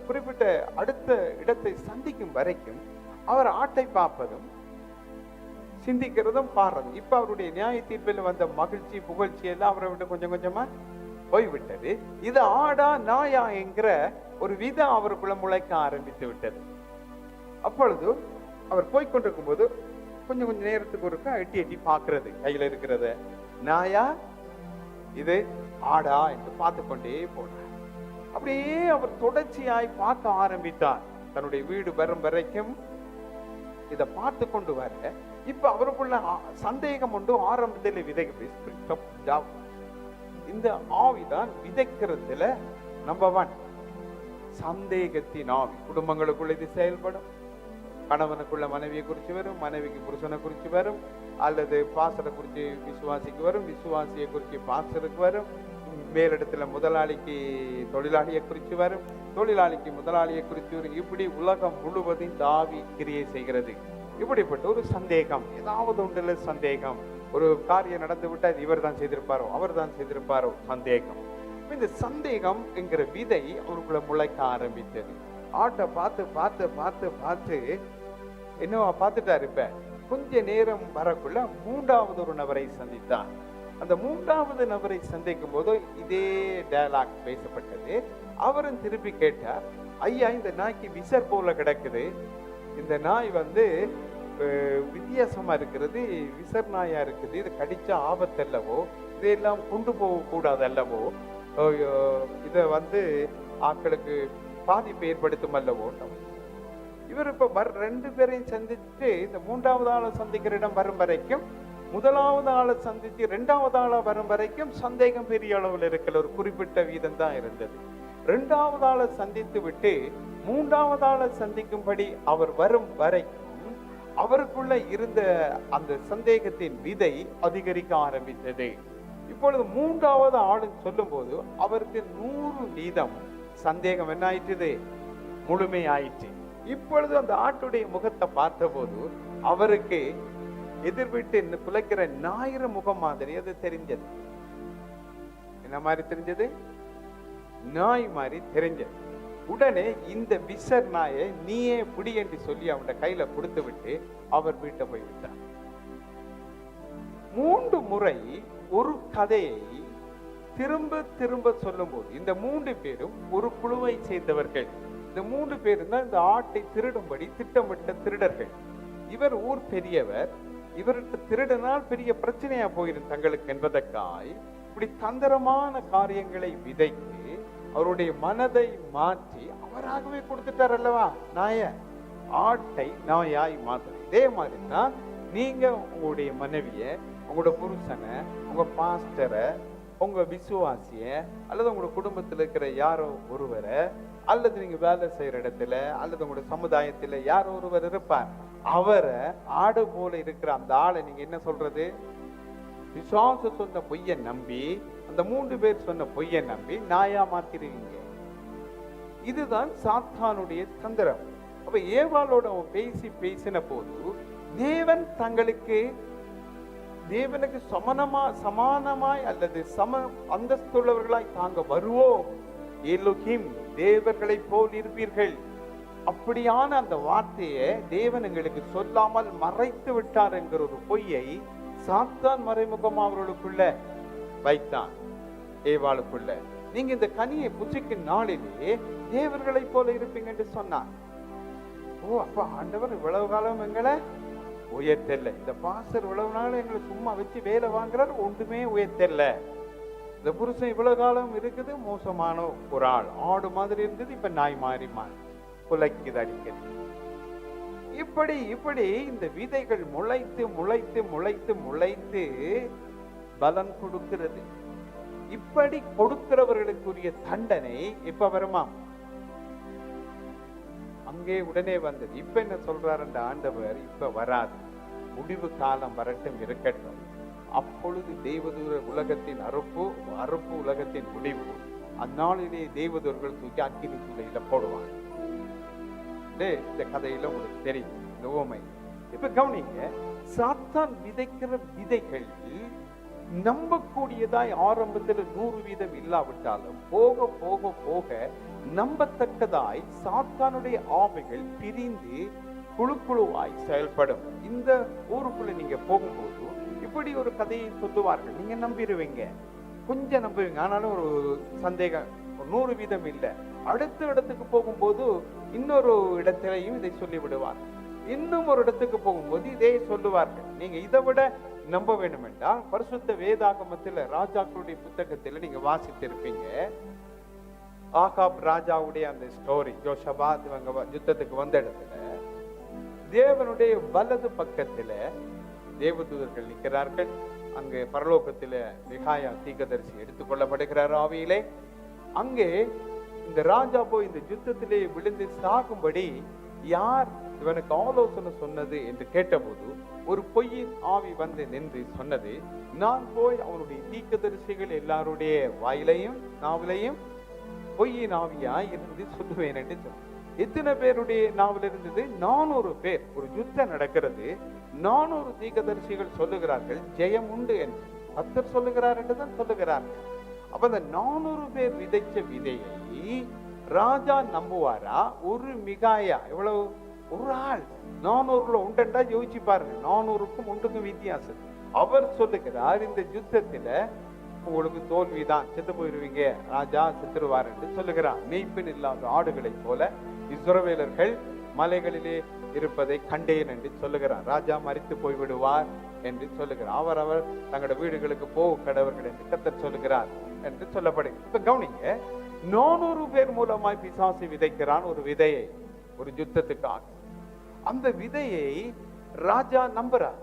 குறிப்பிட்ட அடுத்த இடத்தை சந்திக்கும் வரைக்கும் அவர் ஆட்டை பார்ப்பதும் சிந்திக்கிறதும் பாடுறதும். இப்ப அவருடைய நியாய தீர்ப்பில் வந்த மகிழ்ச்சி புகழ்ச்சி எல்லாம் அவரை விட்டு கொஞ்சம் கொஞ்சமா போய்விட்டது. இது ஆடா நாயா என்கிற ஒரு விதம் அவருக்குள்ள முளைக்க ஆரம்பித்து விட்டது. அப்பொழுது அவர் போய்கொண்டிருக்கும் போது கொஞ்சம் கொஞ்சம் நேரத்துக்கு ஒருக்கா எட்டி எட்டி பார்க்கிறது, கையில இருக்கிறத நாயா இது ஆடா என்று பார்த்து கொண்டே போனார். அப்படியே அவர் தொடர்ச்சியாய் பார்க்க ஆரம்பித்தார். தன்னுடைய வீடு வரும் வரைக்கும் இதை பார்த்து கொண்டு வர இப்ப அவருக்குள்ள சந்தேகம் உண்டு. ஆரம்பத்தில் இந்த ஆவிதான் விதைக்கிறதுல நம்பர் 1 சந்தேகத்தின் ஆவி. குடும்பங்களுக்குள்ள இது செயல்படும். கணவனுக்குள்ள மனைவியை குறிச்சு வரும், மனைவிக்கு புருஷனை குறிச்சு வரும், அல்லது பாசரை குறிச்சு விசுவாசிக்கு வரும், விசுவாசியை குறிச்சு பாசருக்கு வரும், மேலிடத்துல முதலாளிக்கு தொழிலாளியை குறிச்சு வரும், தொழிலாளிக்கு முதலாளியை குறிச்சு வரும். இப்படி உலகம் முழுவதும் இந்த ஆவி கிரியை செய்கிறது. இப்படிப்பட்ட ஒரு சந்தேகம், ஏதாவது ஒன்றுல சந்தேகம், ஒரு காரியம் நடந்து விட்டால் இவர் தான் செய்திருப்பாரோ அவர் தான் செய்திருப்பாரோ சந்தேகம். இந்த சந்தேகம் என்கிற விதை அவருக்குள்ள முளைக்க ஆரம்பித்தது. ஆட்டை பார்த்து பார்த்து பார்த்து பார்த்து என்னவா பார்த்துட்டாரு. இப்ப கொஞ்ச நேரம் வரக்குள்ள 3வது ஒரு நபரை சந்தித்தார். அந்த 3வது நபரை சந்திக்கும் போது இதே டயலாக் பேசப்பட்டது. அவரும் திருப்பி கேட்டார், ஐயா இந்த நாய்க்கு விசர் போல கிடக்குது, இந்த நாய் வித்தியாசமா இருக்கிறது, விசர் நாயா இருக்குது, இது கடிச்சா ஆபத்து அல்லவோ, இதையெல்லாம் கொண்டு போக கூடாது அல்லவோ, இத ஆட்களுக்கு பாதிப்பு ஏற்படுத்தும் அல்லவோ. இவர் இப்ப 2 பேரையும் சந்திச்சு இந்த 3வது ஆளை சந்திக்கிற இடம் வரும் வரைக்கும், 1வது ஆளை சந்திச்சு 2வது ஆளை வரும் வரைக்கும் சந்தேகம் பெரிய அளவில் இருக்கல, ஒரு குறிப்பிட்ட வீதம் தான் இருந்தது. 2வது ஆளை சந்தித்து விட்டு 3வது ஆளை சந்திக்கும்படி அவர் வரும் வரைக்கும் அவருக்குள்ள இருந்த அந்த சந்தேகத்தின் விதை அதிகரிக்க ஆரம்பித்தது. இப்பொழுது 3வது ஆளு சொல்லும் போது அவருக்கு 100% சந்தேகம் என்ன ஆயிற்று, முழுமை ஆயிற்று. இப்பொழுது அந்த ஆட்டுடைய முகத்தை பார்த்த போது அவருக்கு எதிர்விட்டு குலைக்கிற ஞாயிறு முகம் மாதிரி அது தெரிஞ்சது. என்ன மாதிரி தெரிஞ்சது? நாய் மாதிரி தெரிஞ்சது. உடனே இந்த விசர் நாயை நீயே புடி என்று சொல்லி அவன் கையில கொடுத்து விட்டு அவர் வீட்டை போய்விட்டார். 3 முறை ஒரு கதையை திரும்ப திரும்ப சொல்லும் போது இந்த 3 பேரும் ஒரு குழுவை சேர்ந்தவர்கள். இந்த 3 பேரும் தான் இந்த ஆட்டை திருடும்படி திட்டமிட்ட திருடர்கள். இவர் ஊர் பெரியவர், இவர்கிட்ட திருடனால் பெரிய பிரச்சனையா போயிரும் தங்களுக்கு என்பதற்காய் இப்படி தந்திரமான காரியங்களை விதைத்து அவருடைய மனதை மாற்றி அவராகவே கொடுத்துட்டார் அல்லவா நாய. ஆட்டை நாயாய் மாற்ற. இதே மாதிரிதான் நீங்க உங்களுடைய மனைவிய, உங்களோட புருஷனை, உங்க பாஸ்டரை, உங்க விசுவாசிய, அல்லது உங்களோட குடும்பத்தில் இருக்கிற யாரோ ஒருவரை, அல்லது நீங்க வேலை செய்யற இடத்துல அல்லது உங்களோட சமுதாயத்துல யாரோ ஒருவர் இருப்பார், அவரை ஆடு போல இருக்கிற அந்த ஆளை நீங்க என்ன சொல்றது? விசுவாச சொன்ன பொய்யை நம்பி, அந்த 3 பேர் சொன்ன பொய்யை நம்பி நாயா மாத்திருவீங்க. இதுதான் சாத்தானுடைய தந்திரம். அப்ப ஏவாளோட பேசின போது தேவன் தேவனுக்கு சமானமாய் அல்லது சம அந்தஸ்துள்ளவர்களாய் தாங்க வருவோம், எலோகிம் தேவர்களை போல் இருப்பீர்கள், அப்படியான அந்த வார்த்தையை தேவன் எங்களுக்கு சொல்லாமல் மறைத்து விட்டார் என்கிற ஒரு பொய்யை சாத்தான் மறைமுகமா அவர்களுக்குள்ள வைத்தான், ஏவாளுக்குள்ள. நீங்க இந்த கனியை புசிக்கும் நாளிலே தேவர்களை போல இருப்பீங்க என்று சொன்னான். ஓ, அப்ப ஆண்டவர் இவ்வளவு காலம் எங்களை உயர்த்தல, இந்த பாஸ்டர் இவ்வளவு நாள் எங்களை சும்மா வச்சு வேலை வாங்குறாரு, ஒன்றுமே உயர்த்தல. இந்த புருஷன் இவ்வளவு காலம் இருக்குது, மோசமான ஒரு ஆள், ஆடு மாதிரி இருந்தது, இப்ப நாய் மாறி குலைக்குது அடிக்கடி. இப்படி இப்படி இந்த விதைகள் முளைத்து முளைத்து முளைத்து முளைத்து பலன் கொடுக்கிறது. இப்படி கொடுக்கிறவர்களுக்குரிய தண்டனை இப்ப வருமா? அங்கே உடனே வந்தது. இப்ப என்ன சொல்றாரு அந்த ஆண்டவர்? இப்ப வராது, முடிவு காலம் வரட்டும், இருக்கட்டும். அப்பொழுது தேவதூர உலகத்தின் அறுப்பு உலகத்தின் முடிவு. அந்நாளிலே தேவதூர்கள் தூக்கி அக்கினி சூளையில போடுவாங்க. இந்த கதையில உங்களுக்கு தெரியும் இந்த உவமை. இப்ப கவனிங்க, சாத்தான் விதைக்கிற விதைகள் நம்பக்கூடியதாய் ஆரம்பத்தில் 100% இல்லாவிட்டாலும் போக போக போக நம்பத்தக்கதாய் சாத்தானுடைய ஆவைகள் பிரிந்து குழு குழுவாய் செயல்படும். இந்த ஊருக்குள்ள நீங்க போகும்போது இப்படி ஒரு கதையை சொல்லுவார்கள், நீங்க நம்பிடுவீங்க, கொஞ்சம் நம்புவீங்க, ஆனாலும் ஒரு சந்தேகம், 100% இல்லை. அடுத்த இடத்துக்கு போகும்போது இன்னொரு இடத்திலையும் இதை சொல்லி விடுவார், இன்னும் ஒரு இடத்துக்கு போகும்போது இதே சொல்லுவார்கள். நீங்க இதை விட நம்ப வேண்டும் என்றால் பரிசுத்த வேதாகமத்தில் ராஜாக்களுடைய புத்தகத்தில் நீங்க வாசித்திருப்பீங்க. ஆகாப் ராஜாவுடைய அந்த ஸ்டோரி, யோசபாத் இவங்க யுத்தத்துக்கு வந்த இடத்துல தேவனுடைய வலது பக்கத்துல தேவதூதர்கள் நிற்கிறார்கள். அங்கே பரலோகத்தில மிகாயா தீர்க்கதரிசி எடுத்துக்கொள்ளப்படுகிறார் ஆவியிலே. அங்கே இந்த ராஜா போய் இந்த யுத்தத்திலே விழுந்து சாகும்படி யார் இவனுக்கு ஆலோசனை சொன்னது என்று கேட்டபோது ஒரு பொய்யின் ஆவி வந்து நின்று சொன்னது, நான் போய் அவனுடைய தீர்க்கதரிசிகள் எல்லாருடைய வாயிலையும் நாவிலையும் பொய்யின் ஆவியா இருந்து சொல்லுவேன் என்று சொன்ன. எத்தனை பேருடைய நாவல் இருந்தது? 400 பேர். ஒரு யுத்தம் நடக்கிறது, 400 தீர்க்கதரிசிகள் சொல்லுகிறார்கள் ஜெயம் உண்டு என்று கர்த்தர் சொல்லுகிறார் என்று தான் சொல்லுகிறார்கள். அப்ப அந்த 400 பேர் விதைச்ச விதையை ராஜா நம்புவாரா? ஒரு மிகாயா, எவ்வளவு ஒரு ஆள் 400ல உண்டா யோசிச்சு பாருங்க, 400க்கும் 1க்கும் வித்தியாசம். அவர் சொல்லுகிறார் இந்த யுத்தத்துல உங்களுக்கு தோல்விதான், செத்து போயிருவீங்க, ராஜா செத்துருவார் என்று சொல்லுகிறார். மெய்ப்பெண் இல்லாத ஆடுகளை போல இஸ்ரவேலர்கள் மலைகளிலே இருப்பதை கண்டேன் என்று சொல்லுகிறார். ராஜா மரித்து போய்விடுவார் என்று சொல்லுகிறார். அவர் தங்களோட வீடுகளுக்கு போக கடவர்கள் என்று கர்த்தர் சொல்லுகிறார் என்று சொல்லப்படுகிறது. இப்ப கவனிங்க, 400 பேர் மூலமாய் பிசாசு விதைக்கிறான் ஒரு விதையை, ஒரு யுத்தத்துக்காக. அந்த விதையை ராஜா நம்புறார்,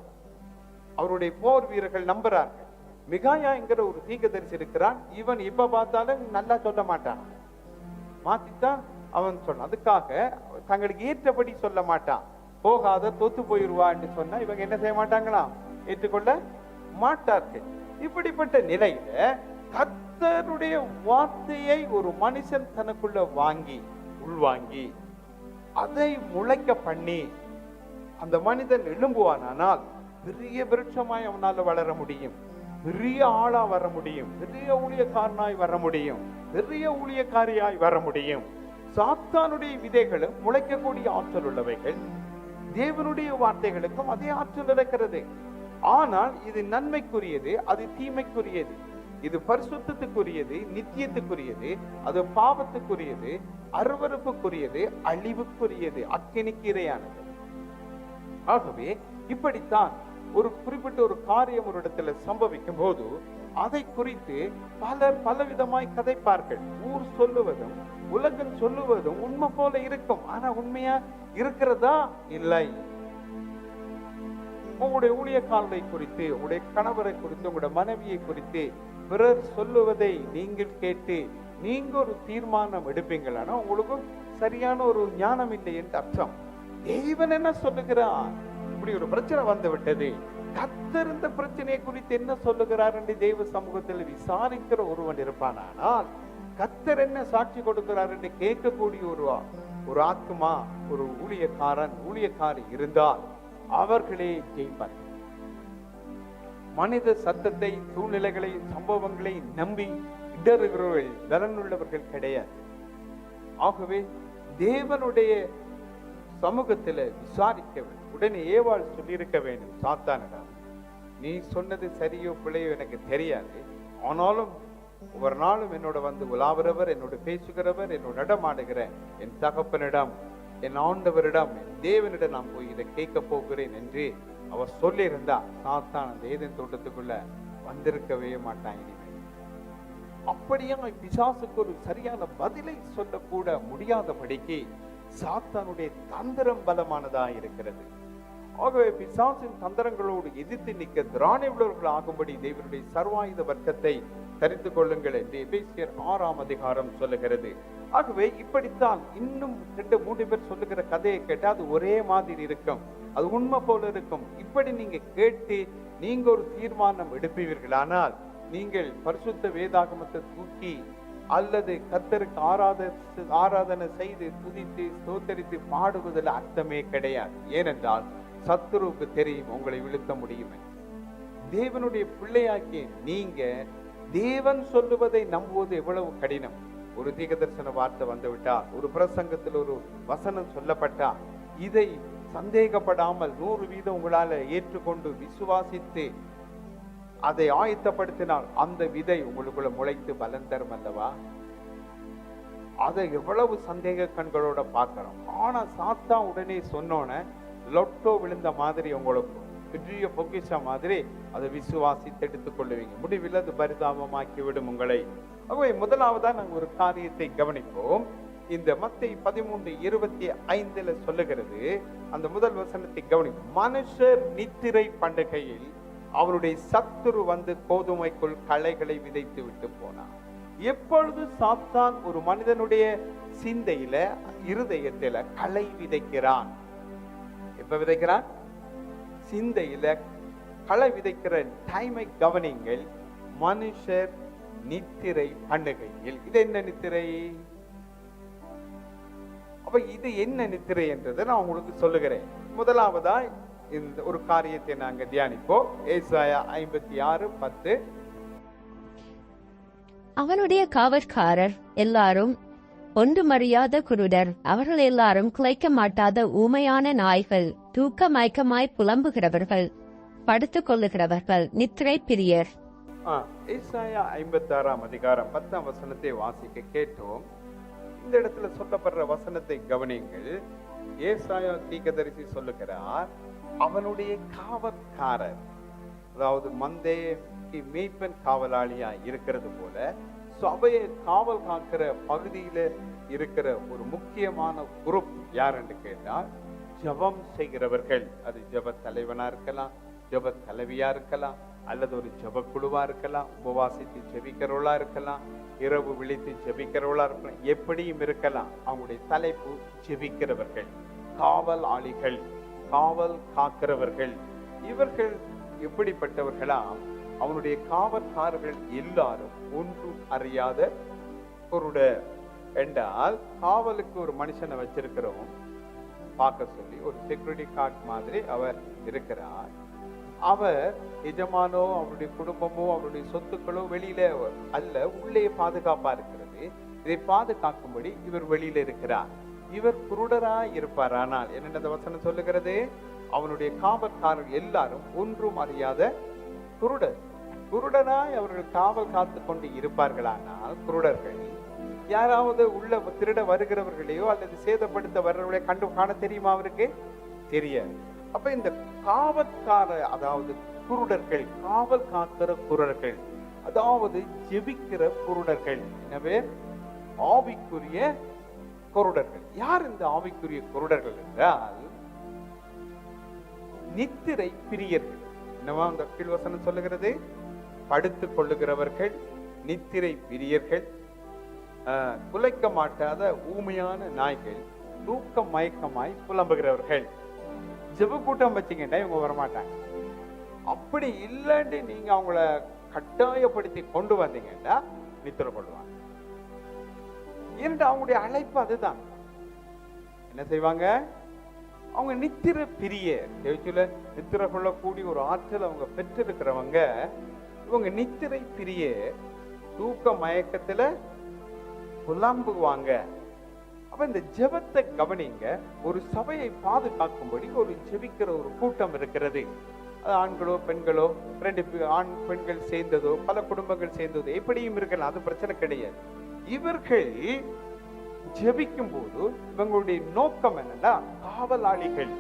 அவருடைய போர் வீரர்கள் நம்புறார்கள். மிகாயா என்கிற ஒரு தீர்க்கதரிசி இருக்கிறான், இவன் இப்ப பார்த்தாலும் நல்லா சொல்ல மாட்டான், மாத்தித்தான் அவன் சொன்னான். அதுக்காக தங்களுக்கு ஏற்றபடி சொல்ல மாட்டான். போகாத தொத்து போயிருவா என்று சொன்னா இவங்க என்ன செய்ய மாட்டாங்களாம், ஏற்றுக்கொள்ள மாட்டார்கள். இப்படிப்பட்ட நிலையில கர்த்தருடைய வார்த்தையை ஒரு மனுஷன் தனக்குள்ள வாங்கி உள்வாங்கி அதை முளைக்க பண்ணி அந்த மனிதன் எழும்புவானால் பெரிய விருட்சமாய் அவனால வளர முடியும், பெரிய ஆளா வர முடியும், பெரிய ஊழியக்காரனாய் வர முடியும், பெரிய ஊழியக்காரியாய் வர முடியும். சாத்தானுடைய விதைகளும் முளைக்கக்கூடிய ஆற்றல் உள்ளவைகள், தேவனுடைய வார்த்தைகளுக்கும் அதே ஆற்றல் இருக்கிறது. ஆனால் இது நன்மைக்குரியது, அது தீமைக்குரியது. இது பரிசுத்தத்துக்குரியது, நித்தியத்துக்குரியது, அது பாவத்துக்குரியது, அருவருப்புக்குரியது, அழிவுக்குரியது, அக்கினிக்கு இரையானது. ஆகவே இப்படித்தான் ஒரு குறிப்பிட்ட ஒரு காரியம் ஒரு இடத்துல சம்பவிக்கும் போது அதை குறித்து பலர் பலவிதமாய் கதைப்பார்கள். ஊர் சொல்லுவதும் உலகம் சொல்லுவதும் உண்மை போல இருக்கும், ஆனா உண்மையா இருக்கிறதா? இல்லை. உங்களுடைய ஊழியக்காரரை குறித்து, உங்களுடைய கணவரை குறித்து, உங்களுடைய மனைவியை குறித்து பிறர் சொல்லுவதை நீங்கள் கேட்டு நீங்க ஒரு தீர்மானம் எடுப்பீங்களானா உங்களுக்கு சரியான ஒரு ஞானம் இல்லை என்று அர்த்தம். தேவன் என்ன சொல்லுகிறார்? இப்படி ஒரு பிரச்சனை வந்து விட்டது, கர்த்தர் இந்த பிரச்சனையை குறித்து என்ன சொல்லுகிறார் என்று தெய்வ சமூகத்தில் விசாரிக்கிற ஒருவன் இருப்பானால், கர்த்தர் என்ன சாட்சி கொடுக்கிறார் என்று கேட்கக்கூடிய ஒரு ஆத்மா, ஒரு ஊழியக்காரி இருந்தால் அவர்களே ஜெயிப்பார். மனித சத்தத்தை, சூழ்நிலைகளை, சம்பவங்களை நம்பி இடறுகிறவர்கள் பலனுள்ளவர்கள் கிடையாது. ஆகவே தேவனுடைய சமூகத்தில் விசாரிக்க வேண்டும். உடனே ஏவாள் சொல்லியிருக்க வேண்டும் சாத்தானிடம், நீ சொன்னது சரியோ பிள்ளையோ எனக்கு தெரியாது, ஆனாலும் ஒவ்வொரு நாளும் என்னோட வந்து உலாவுறவர், என்னோட பேசுகிறவர், என்னோட நடமாடுகிற என் தகப்பனிடம், என் ஆண்டவரிடம், என் தேவனிடம் நான் போய் இதை கேட்க போகிறேன் என்று அவர் சொல்லியிருந்தா சாத்தான் அந்த ஏதேன் தோட்டத்துக்குள்ள வந்திருக்கவே மாட்டான். இனிமேல் அப்படியே பிசாசுக்கு ஒரு சரியான பதிலை சொல்லக்கூட முடியாதபடிக்கு சாத்தானுடைய தந்திரம் பலமானதா இருக்கிறது. ஆகவே பிசாசின் தந்திரங்களோடு எதிர்த்து நிற்க திராணி உள்ளவர்கள் ஆகும்படி தேவனுடைய சர்வாயுத வர்க்கத்தை தெரிந்து கொள்ளுங்கள் என்று எபேசியர் 6ஆம் அதிகாரம் சொல்லுகிறது. ஆகவே இப்படித்தான் இன்னும் 2-3 பேர் சொல்லுகிற கதையை கேட்டா அது ஒரே மாதிரி இருக்கும், அது உண்மை போல இருக்கும். இப்படி நீங்க கேட்டு நீங்க ஒரு தீர்மானம் எடுப்பீர்கள், ஆனால் நீங்கள் பரிசுத்த வேதாகமத்தை தூக்கி அல்லது கர்த்தருக்கு ஆராதனை செய்து துதித்து ஸ்தோத்தரித்து பாடுவதில் அர்த்தமே கிடையாது. ஏனென்றால் சத்துருவுக்கு தெரியும் உங்களை வீழ்த்த முடியும். தேவனுடைய பிள்ளையாக்கிய நீங்க தேவன் சொல்லுவதை நம்புவது எவ்வளவு கடினம். ஒரு தீர்க்கதரிசன வார்த்தை வந்துவிட்டா, ஒரு பிரசங்கத்தில் ஒரு வசனம் சொல்லப்பட்டா, இதை சந்தேகப்படாமல் 100% உங்களால ஏற்றுக்கொண்டு விசுவாசித்து அதை ஆயத்தப்படுத்தினால் அந்த விதை உங்களுக்குள்ள முளைத்து பலன் தரும் அல்லவா? அதை எவ்வளவு சந்தேக கண்களோட பார்க்கிறோம். ஆனா சாத்தா உடனே சொன்னோன லொட்டோ விழுந்த மாதிரி உங்களுக்கு பெரிய பொக்கிஷ மாதிரி அதை விசுவாசித்து எடுத்துக் கொள்ளுவீங்க. முடிவில் அது பரிதாபமாக்கி விடும் உங்களை. ஆகவே முதலாவதா நாங்கள் ஒரு காரியத்தை கவனிப்போம். இந்த மத்தேயு 13:25 சொல்லுகிறது, அந்த முதல் வசனத்தை கவனிப்போம். மனுஷர் நித்திரை பண்டிகையில் அவருடைய சத்துரு வந்து கோதுமைக்குள் களைகளை விதைத்து விட்டு போனார். எப்பொழுது சாத்தான் ஒரு மனிதனுடைய சிந்தையில இருதயத்தில களை விதைக்கிறான், எப்ப விதைக்கிறான்? சிந்தையில களை விதைக்கிற டைமை கவனிங்கள். மனுஷர் நித்திரை பண்ணுகையில். இது என்ன நித்திரை? அப்ப இது என்ன நித்திரை என்றதை நான் உங்களுக்கு சொல்லுகிறேன். முதலாவதா இந்த ஒரு காரியத்தை நாங்க தியானிப்போம். ஏசாயா 56:10. அவனுடைய காவற்காரர் எல்லாரும் ஒன்றுமறியாத குருடர், அவர்கள் எல்லாரும் குலைக்க மாட்டாத ஊமையான நாய்கள், தூக்க மயக்கமாய் புலம்புகிறவர்கள், படுத்துக் கொள்ளுகிறவர்கள், நித்திரை பிரியர். ஏசாயா 56ஆம் அதிகாரம் 10ஆம் வசனத்தை வாசிக்க கேட்டோம். இந்த இடத்துல சொல்லப்படுற வசனத்தை கவனிங்கள். ஏசாயா தீர்க்கதரிசி சொல்லுகிறார், அவனுடைய காவற்காரர், அதாவது மந்தைக்கு மேய்ப்பன் காவலாளியா இருக்கிறது போல சபையை காவல் காக்கிற பகுதியில இருக்கிற ஒரு முக்கியமான குரூப் யார் என்று கேட்டால் ஜெபம் செய்கிறவர்கள். அது ஜெப தலைவனா இருக்கலாம், ஜெப தலைவியா இருக்கலாம், அல்லது ஒரு ஜெப குழுவா இருக்கலாம், உபவாசித்து ஜெபிக்கிறவளா இருக்கலாம், இரவு விழித்து ஜெபிக்கிறவளா இருக்கலாம், எப்படியும் இருக்கலாம். அவங்களுடைய தலைப்பு ஜெபிக்கிறவர்கள், காவல் ஆளிகள், காவல் காக்கிறவர்கள். இவர்கள் எப்படிப்பட்டவர்களா? அவனுடைய காவற்காரர்கள் எல்லாரும் ஒன்றும் அறியாத குருடர் என்றால், காவலுக்கு ஒரு மனுஷனை வச்சிருக்கிறோம் பார்க்க சொல்லி, ஒரு செக்யூரிட்டி கார்டு மாதிரி அவர் இருக்கிறார். அவர் எஜமானோ அவருடைய குடும்பமோ அவருடைய சொத்துக்களோ வெளியில அல்ல, உள்ளே பாதுகாப்பா இருக்கிறது. இதை பாதுகாக்கும்படி இவர் வெளியில இருக்கிறார். இவர் குருடராய் இருப்பார். ஆனால் என்னென்ன வசனம் சொல்லுகிறது? அவனுடைய காவற்காரர் எல்லாரும் ஒன்றும் அறியாத குருடர். குருடராய் அவர்கள் காவல் காத்து கொண்டு இருப்பார்களானால், குருடர்கள் யாராவது உள்ள திருட வருகிறவர்களையோ அல்லது சேதப்படுத்த வர்றவர்களையோ கண்டு காண தெரியுமா? அவருக்கு தெரியாது. அப்ப இந்த காவற்கார, அதாவது குருடர்கள், காவல் காக்கிற குருடர்கள், அதாவது ஜெபிக்கிற குருடர்கள். எனவே ஆவிக்குரிய குருடர்கள். யார் இந்த ஆவிக்குரிய குருடர்கள் என்றால் நித்திரை பிரியர்கள். என்னவா அந்த கீழ்வசனம் சொல்லுகிறது? படுத்துக் கொள்ளுகிறவர்கள், நித்திரை பிரியர்கள், குலைக்க மாட்டாத ஊமையான நாய்கள், தூக்க மயக்கமாய் புலம்புகிறவர்கள். ஜெப கூட்டம் வச்சீங்கன்னா இவங்க வரமாட்டாங்க. அப்படி இல்லைன்னு நீங்க அவங்கள கட்டாயப்படுத்தி கொண்டு வந்தீங்கன்னா நித்திரை கொள்வாங்க. ஏனென்றால் அவங்களுடைய அழைப்பு அதுதான். என்ன செய்வாங்க? அவங்க நித்திர பிரிய நித்திரை கொள்ளக்கூடிய ஒரு ஆற்றல் அவங்க பெற்றிருக்கிறவங்க. இவங்க நித்திரை பிரிய, தூக்க மயக்கத்துல புலம்புவாங்க. அப்ப இந்த ஜெபத்தை கவனிங்க. ஒரு சபையை பாதுகாக்கும்படி ஒரு ஜெபிக்கிற ஒரு கூட்டம் இருக்கிறது. அது ஆண்களோ பெண்களோ, ஆண் பெண்கள் சேர்ந்ததோ, பல குடும்பங்கள் சேர்ந்ததோ, எப்படியும் இருக்கலாம், அது பிரச்சனை கிடையாது. இவர்கள் ஜெபிக்கும் போது இவங்களுடைய நோக்கம் என்னன்னா, காவலாளிகள்,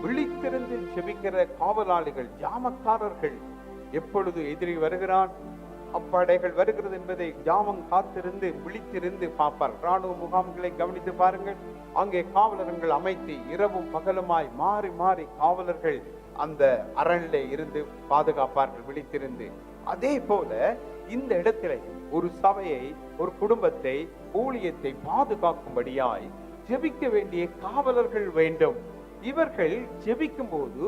விழித்திருந்து ஜெபிக்கிற காவலாளிகள், ஜாமக்காரர்கள். எப்பொழுது எதிரி வருகிறான், அப்படைகள் வருகிறது என்பதை ஜாமம் காத்திருந்து விழித்திருந்து பார்ப்பார். ராணுவ முகாம்களை கவனித்து பாருங்கள். அங்கே காவலர்கள் அமைத்து இரவும் பகலுமாய் மாறி மாறி காவலர்கள் அந்த அரண்ல இருந்து பாதுகாப்பார்கள் விழித்திருந்து. அதே போல இந்த இடத்திலே ஒரு சபையை, ஒரு குடும்பத்தை, ஊழியத்தை பாதுகாக்கும்படியாய் ஜெபிக்க வேண்டிய காவலர்கள் வேண்டும். இவர்கள் ஜெபிக்கும் போது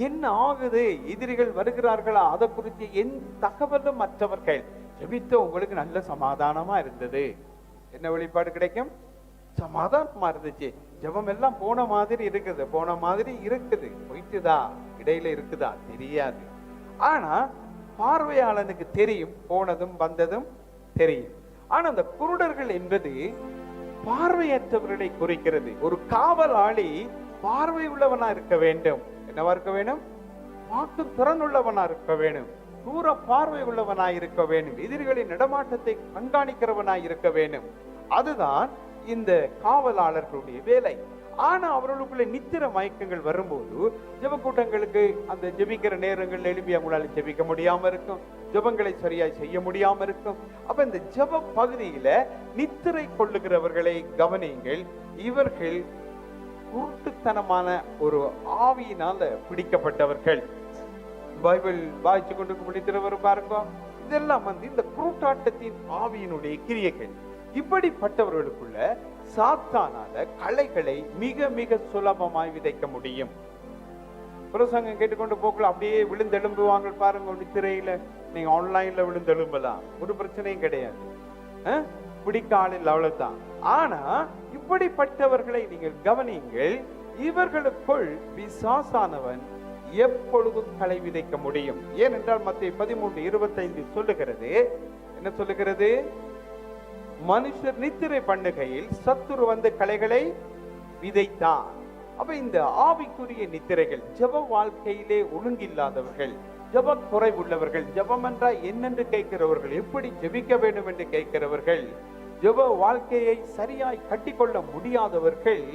என்ன ஆகுது, எதிரிகள் வருகிறார்களா, அதை குறித்து எந்த தகவலும் மற்றவர்கள் ஜெபித்த உங்களுக்கு நல்ல சமாதானமா இருந்தது. என்ன வெளிப்பாடு கிடைக்கும்? சமாதானமா இருந்துச்சு. ஜெபம் எல்லாம் போன மாதிரி இருக்குது, போயிட்டுதா, இடையில இருக்குதா தெரியாது. ஆனா பார்வையாளனுக்கு தெரியும், போனதும் வந்ததும் தெரியும். ஆனா அந்த குருடர்கள் என்பது பார்வையற்றவர்களை குறிக்கிறது. ஒரு காவலாளி பார்வை உள்ளவனா இருக்க வேண்டும். என்னவா இருக்க வேணும்? வாக்கு திறனுள்ளவனா இருக்க வேணும். தூர பார்வை உள்ளவனாய் இருக்க வேண்டும். எதிரிகளின் நடமாட்டத்தை கண்காணிக்கிறவனாய் இருக்க வேண்டும். அதுதான் இந்த காவலாளர்களுடைய வேலை. ஆனா அவர்களுக்குள்ள நித்திர மயக்கங்கள் வரும்போது ஜெப கூட்டங்களுக்கு அந்த ஜெபிக்கிற நேரங்கள் எழுப்பி அவங்களால ஜெபிக்க முடியாம இருக்கும், ஜெபங்களை சரியாய் செய்ய முடியாம இருக்கும். அப்ப இந்த ஜெப பகுதியில நித்திரை கொள்ளுகிறவர்களை கவனியுங்கள். இவர்கள் குருட்டுத்தனமான ஒரு ஆவியினால பிடிக்கப்பட்டவர்கள். பைபிள் வாய்ச்சி கொண்டு முடித்திருவர் பாருங்க. இதெல்லாம் இந்த குருட்டாட்டத்தின் ஆவியினுடைய கிரியைகள். இப்படிப்பட்டவர்களுக்குள்ள சாத்தானால களைகளை மிக மிக சுலபமாய் விதைக்க முடியும். பிரசங்கம் கேட்டுக்கொண்டு போக்குள்ள அப்படியே விழுந்தெலும்புவாங்க பாருங்க. நித்திரையில நீங்க ஆன்லைன்ல விழுந்தெலும்பலாம், ஒரு பிரச்சனையும் கிடையாது, பிடிக்க ஆளில் அவ்வளவுதான். ஆனா இப்படிப்பட்டவர்களை நீங்கள் கவனியுங்கள். இவர்களுக்குள் பிசாசானவன் எப்பொழுதும் களை விதைக்க முடியும். ஏனென்றால் மத்தேயு 13:25 சொல்லுகிறது, என்ன சொல்லுகிறது? மனுஷர் நித்திரை பண்ணுகையில் சத்துரு வந்து களைகளை விதைத்தான். அப்ப இந்த ஆவிக்குரிய நித்திரைகள், ஜெப வாழ்க்கையிலே ஒழுங்கில்லாதவர்கள், ஜெப குறைவுள்ளவர்கள், ஜெபம் என்றால் என்னென்று கேட்கிறவர்கள், எப்படி ஜெபிக்க வேண்டும் என்று கேட்கிறவர்கள், ஜெப வாழ்க்கையை சரியாய் கட்டிக்கொள்ள முடியாதவர்கள்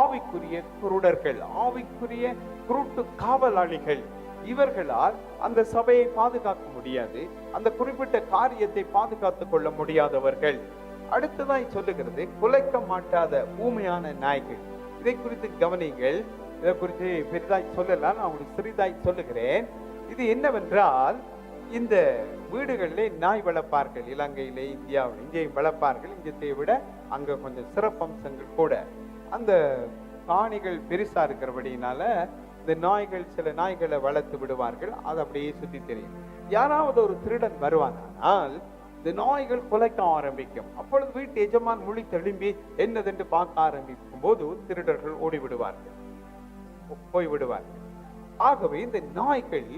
ஆவிக்குரிய குருடர்கள், ஆவிக்குரிய குருட்டு காவலாளிகள். இவர்களால் அந்த சபையை பாதுகாக்க முடியாது, அந்த குறிப்பிட்ட காரியத்தை பாதுகாத்துக் கொள்ள முடியாதவர்கள். அடுத்ததாய் சொல்லுகிறது, குலைக்க மாட்டாத ஊமையான நாய்கள். இதை குறித்து கவனிங்கள். இதை குறித்து பெரிதாய் சொல்லலாம், நான் உங்களுக்கு சிறிதாய் சொல்லுகிறேன். இது என்னவென்றால், இந்த வீடுகளிலே நாய் வளர்ப்பார்கள். இலங்கையிலே, இந்தியாவில் இங்கேயும் வளர்ப்பார்கள். இங்கத்தை விட அங்க கொஞ்சம் சிறப்பம்சங்கள் கூட. அந்த காணிகள் பெருசா இருக்கிறபடினால இந்த நாய்கள், சில நாய்களை வளர்த்து விடுவார்கள். அது அப்படியே சுத்தி தெரியும். யாராவது ஒரு திருடன் வருவானால் இந்த நாய்கள் குலைக்க ஆரம்பிக்கும். அப்பொழுது வீட்டு எஜமான் மொழி தெளிம்பி என்னதென்று பார்க்க ஆரம்பிக்கும் போது திருடர்கள் ஓடி விடுவார்கள், போய் விடுவார்கள். ஆகவே இந்த நாய்கள்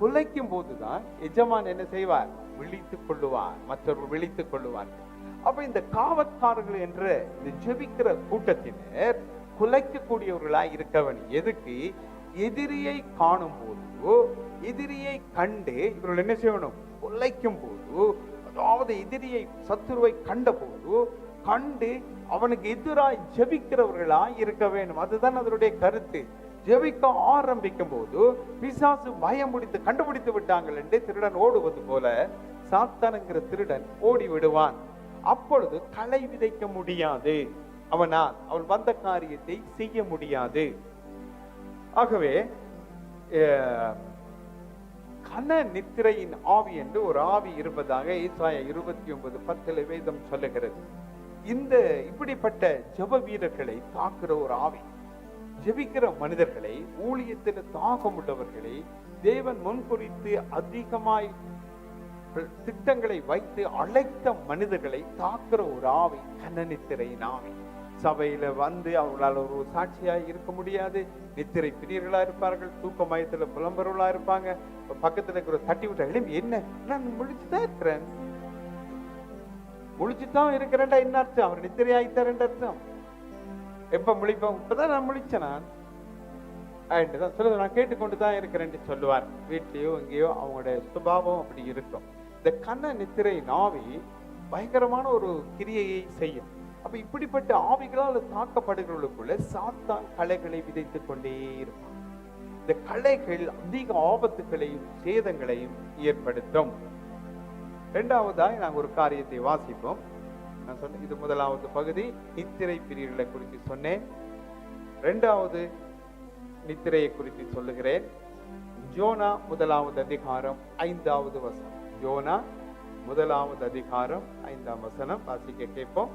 குலைக்கும் போதுதான் எஜமான் என்ன செய்வார்? விழித்துக் கொள்ளுவார், மற்றவர்கள் விழித்துக் கொள்ளுவார்கள். அப்ப இந்த காவற்காரர்கள் என்ற இந்த ஜெபிக்கிற கூட்டத்தினர் குலைக்கக்கூடியவர்களாய் இருக்க வேண்டும். எதுக்கு? எதிரியை காணும் போது, எதிரியை கண்டு இவர்கள் என்ன செய்யணும்? குலைக்கும் போது, அதாவது எதிரியை, சத்துருவை கண்ட போது கண்டு அவனுக்கு எதிராய் ஜெபிக்கிறவர்களாய் இருக்க வேண்டும். அதுதான் அதனுடைய கருத்து. ஜெபிக்க ஆரம்பிக்கும் போது பிசாசு பயம் முடித்து கண்டுபிடித்து விட்டாங்கள் என்று திருடன் ஓடுவது போல சாத்தானுங்கிற திருடன் ஓடி விடுவான். அப்பொழுது களை விதைக்க முடியாது, அவனால் அவள் வந்த காரியத்தை செய்ய முடியாது. ஆகவே கன நித்திரையின் ஆவி என்று ஒரு ஆவி இருப்பதாக ஏசாயா 29:10 வேதம் சொல்லுகிறது. இந்த இப்படிப்பட்ட ஜெப வீரர்களை தாக்குற ஒரு ஆவி, ஜெபிக்கிற மனிதர்களை, ஊழியத்தில் தாகம் உள்ளவர்களை, தேவன் முன்குறித்து அதிகமாய் திட்டங்களை வைத்து அழைத்த மனிதர்களை தாக்குற ஒரு ஆவி கன நித்திரையின் ஆவி. சபையில வந்து அவர்களால் ஒரு சாட்சியாய் இருக்க முடியாது. நித்திரை பிரியர்களா இருப்பார்கள், தூக்க மயத்துல புலம்பர்களா இருப்பாங்க. பக்கத்துல இருக்கிற தட்டி விட்ட எழும்பி, என்ன நான் முழிச்சுதான் இருக்கிறேன், முழிச்சுதான் இருக்கிறேன்டா என்ன அர்த்தம்? அவர் நித்திரை ஆயிட்டார் அர்த்தம். எப்ப முழிப்போம்? இப்பதான் நான் முழிச்சேன், நான் தான் சொல்லுது. நான் கேட்டுக்கொண்டு தான் இருக்கிறேன்னு சொல்லுவார். வீட்லயோ எங்கேயோ அவங்களுடைய சுபாவம் அப்படி இருக்கும். இந்த கண்ண நித்திரை நாவி பயங்கரமான ஒரு கிரியையை செய்யும். அப்ப இப்படிப்பட்ட ஆவிகளால் தாக்கப்படுகிறவர்களுக்குள்ள சாத்தான் களைகளை விதைத்துக் கொண்டே இருப்பான். இந்த களைகள் அதிக ஆபத்துகளையும் சேதங்களையும் ஏற்படுத்தும். இரண்டாவதாய் நாங்கள் ஒரு காரியத்தை வாசிப்போம். நான் சொன்ன இது முதலாவது பகுதி நித்திரை பிரிவுகளை குறித்து சொன்னேன். இரண்டாவது நித்திரையை குறித்து சொல்லுகிறேன். யோனா முதலாவது அதிகாரம் 5வது வசனம். யோனா முதலாவது அதிகாரம் 5ஆம் வசனம் வாசிக்க கேட்போம்.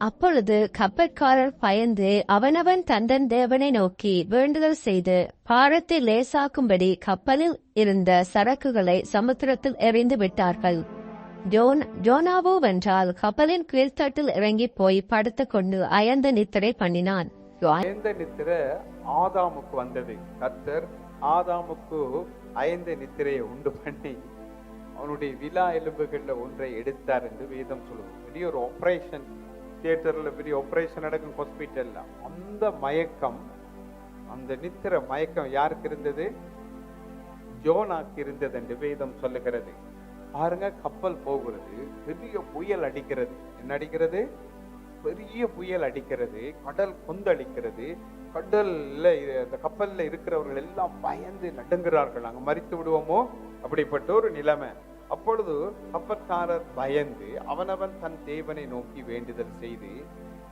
அப்பொழுது கப்பற்காரர் பயந்து அவனவன் தந்தன் தேவனை நோக்கி வேண்டுதல் செய்து பாரத்தை லேசாக்கும்படி கப்பலில் இருந்த சரக்குகளை சமுத்திரத்தில் எறிந்து விட்டார்கள். ஜோனாவோ வென்றால் கப்பலின் கீழ்த்தட்டில் இறங்கி போய் படுத்துக் கொண்டு அயர்ந்த நித்திரை பண்ணினான். அயர்ந்த நித்திரை ஆதாமுக்கு வந்தது. கர்த்தர் ஆதாமுக்கு அயர்ந்த நித்திரையை உண்டு பண்ணி அவனுடைய விலா எலும்புகள்ல ஒன்றை எடுத்தார் என்று வேதம் சொல்லுவோம். பெரிய ஒரு ஆபரேஷன் தியேட்டர்ல பெரிய ஆபரேஷன் நடக்கும் ஹாஸ்பிட்டல்ல அந்த மயக்கம், அந்த நித்திர மயக்கம் யாருக்கு இருந்தது? யோனாக்கு இருந்தது என்று வேதம் சொல்லுகிறது. பாருங்க, கப்பல் போகிறது, பெரிய புயல் அடிக்கிறது. என்ன அடிக்கிறது? பெரிய புயல் அடிக்கிறது, கடல் கொந்தளிக்கிறது. கடல்ல அந்த கப்பல்ல இருக்கிறவர்கள் எல்லாம் பயந்து நடுங்குறார்கள், நாங்க மரித்து விடுவோமோ அப்படிப்பட்ட ஒரு நிலைமை. அப்பொழுது கப்பற்காரர் பயந்து அவனவன் தன் தேவனை நோக்கி வேண்டுதல் செய்து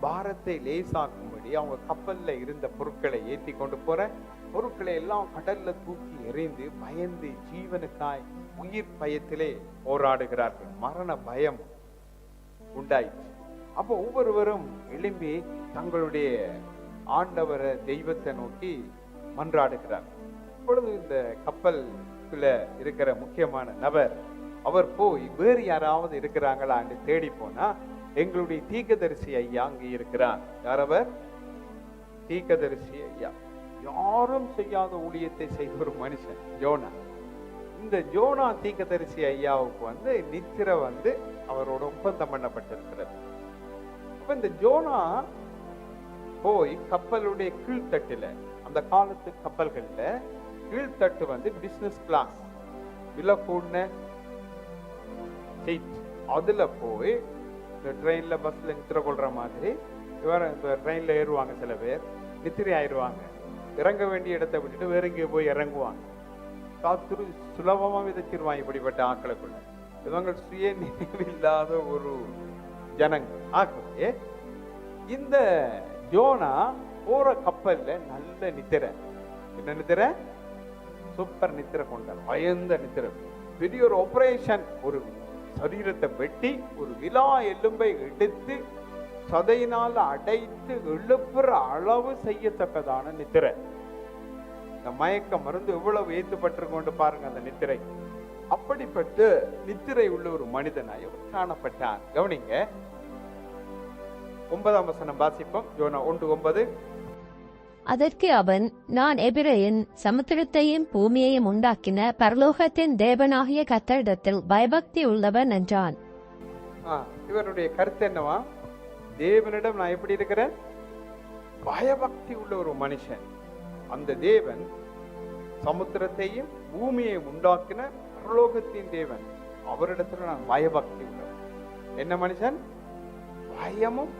பாரத்தை லேசாக்கும்படி அவங்க கப்பல்ல இருந்த பொருட்களை ஏற்றி கொண்டு போற பொருட்களை எல்லாம் கடல்ல தூக்கி எறிந்து பயந்து ஜீவனுக்காய் உயிர் பயத்திலே போராடுகிறார்கள். மரண பயம் உண்டாயிற்று. அப்போ ஒவ்வொருவரும் எழும்பி தங்களுடைய ஆண்டவரை தெய்வத்தை நோக்கி மன்றாடுகிறார். இப்பொழுது இந்த கப்பலுக்குள்ள இருக்கிற முக்கியமான நபர் அவர் போய் வேறு யாராவது இருக்கிறாங்களா என்று தேடி போனா எங்களுடைய தீர்க்கதரிசி ஐயா அங்கே இருக்கிறார். யார் அவர்? தீர்க்கதரிசி ஐயா. யாரும் செய்யாத ஊழியத்தை செய்த ஒரு மனுஷன் யோனா. இந்த யோனா தீர்க்கதரிசி ஐயாவுக்கு நித்திரை அவரோட ஒப்பந்தம் பண்ணப்பட்டிருக்கிறது. அப்ப இந்த யோனா போய் கப்பலுடைய கீழ்த்தட்டுல, அந்த காலத்து கப்பல்கள்ல கீழ்த்தட்டு பிசினஸ் கிளாஸ் விலை கூடின சீட், அதுல போய் இந்த ட்ரெயின்ல பஸ்ல நித்திரை கொள்ற மாதிரி ட்ரெயின்ல ஏறுவாங்க. சில பேர் நித்திரை ஆயிடுவாங்க, இறங்க வேண்டிய இடத்தை விட்டுட்டு வேற எங்கேயோ போய் இறங்குவாங்க. காத்துரு சுலபமா விதைச்சிருவாங்க இப்படிப்பட்ட ஆக்களுக்குள்ள. இவங்க சுய நினைவில்லாத ஒரு ஜனங்க ஆகவே இந்த யோனா போற கப்பல்ல நல்ல நித்திரை. என்ன நித்திரை? சூப்பர் நித்திரை கொண்டார், பயந்த நித்திரை. பெரிய ஒரு ஆபரேஷன், ஒரு சரீரத்தை வெட்டி ஒரு விலா எலும்பை எடுத்து சதையினால் அடைத்து எழுப்புற அளவு செய்யத்தக்கதான நித்திரை. இந்த மயக்க மருந்து எவ்வளவு ஏற்றுப்பட்டிருக்கோண்டு பாருங்க அந்த நித்திரை. அப்படிப்பட்ட நித்திரை உள்ள ஒரு மனிதனாய் காணப்பட்டார். கவனிங்க, 9ஆம் வசனம் வாசிப்போம். யோனா 1:9. அதற்கு அவன், நான் எபிரேயன், சமுத்திரத்தையும் பூமியையும் உண்டாக்கின பரலோகத்தின் தேவனாகிய கர்த்தரிடத்தில் பயபக்தி உள்ளவன் என்றான். இவருடைய கருத்து என்னவா? தேவனிடம் நான் எப்படி இருக்கிறேன்? பயபக்தி உள்ள ஒரு மனுஷன். அந்த தேவன் சமுத்திரத்தையும் பூமியையும் உண்டாக்கின பரலோகத்தின் தேவன், அவரிடத்துல நான் பயபக்தி உள்ளவன். என்ன மனுஷன்? பயமும்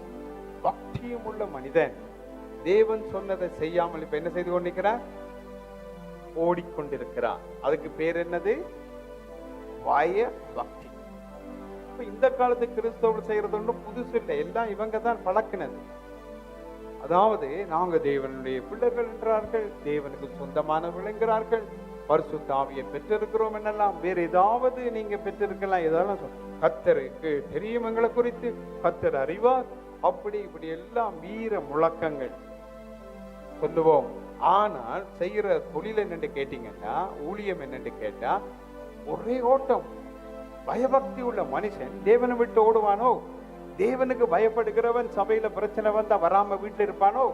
பக்தியும் உள்ள மனிதன். தேவன் சொன்னதை செய்யாமல் இப்ப என்ன செய்து கொண்டிருக்கிறார்? ஓடிக்கொண்டிருக்கிறார். அதுக்கு பேர் என்னது? பய பக்தி. இந்த காலத்து கிறிஸ்தவர்கள் செய்யறது ஒன்றும் புதுசு இல்லை, எல்லாம் இவங்க தான் பழக்கினது. அதாவது நாங்க தேவனுடைய பிள்ளைகள் என்றார்கள், தேவனுக்கு சொந்தமானவர்கள் என்கிறார்கள், பரிசுத்த ஆவியை பெற்றிருக்கிறோம் என்னெல்லாம். வேற ஏதாவது நீங்க பெற்றிருக்கலாம், ஏதாவது கர்த்தருக்கு தெரியும் எங்களை குறித்து, கர்த்தர் அறிவார், அப்படி இப்படி எல்லாம் வீர முழக்கங்கள் சொல்லுவோம். ஆனால் செய்யற தொழில் என்னன்னு கேட்டீங்கன்னா, ஊழியம் என்னன்னு கேட்டா ஒரே ஓட்டம். பயபக்தி உள்ள மனுஷன் தேவனை விட்டு ஓடுவானோ? தேவனுக்கு பயப்படுகிறவன் சபையில பிரச்சனை வந்தா வராம வீட்டுல இருப்பானோ?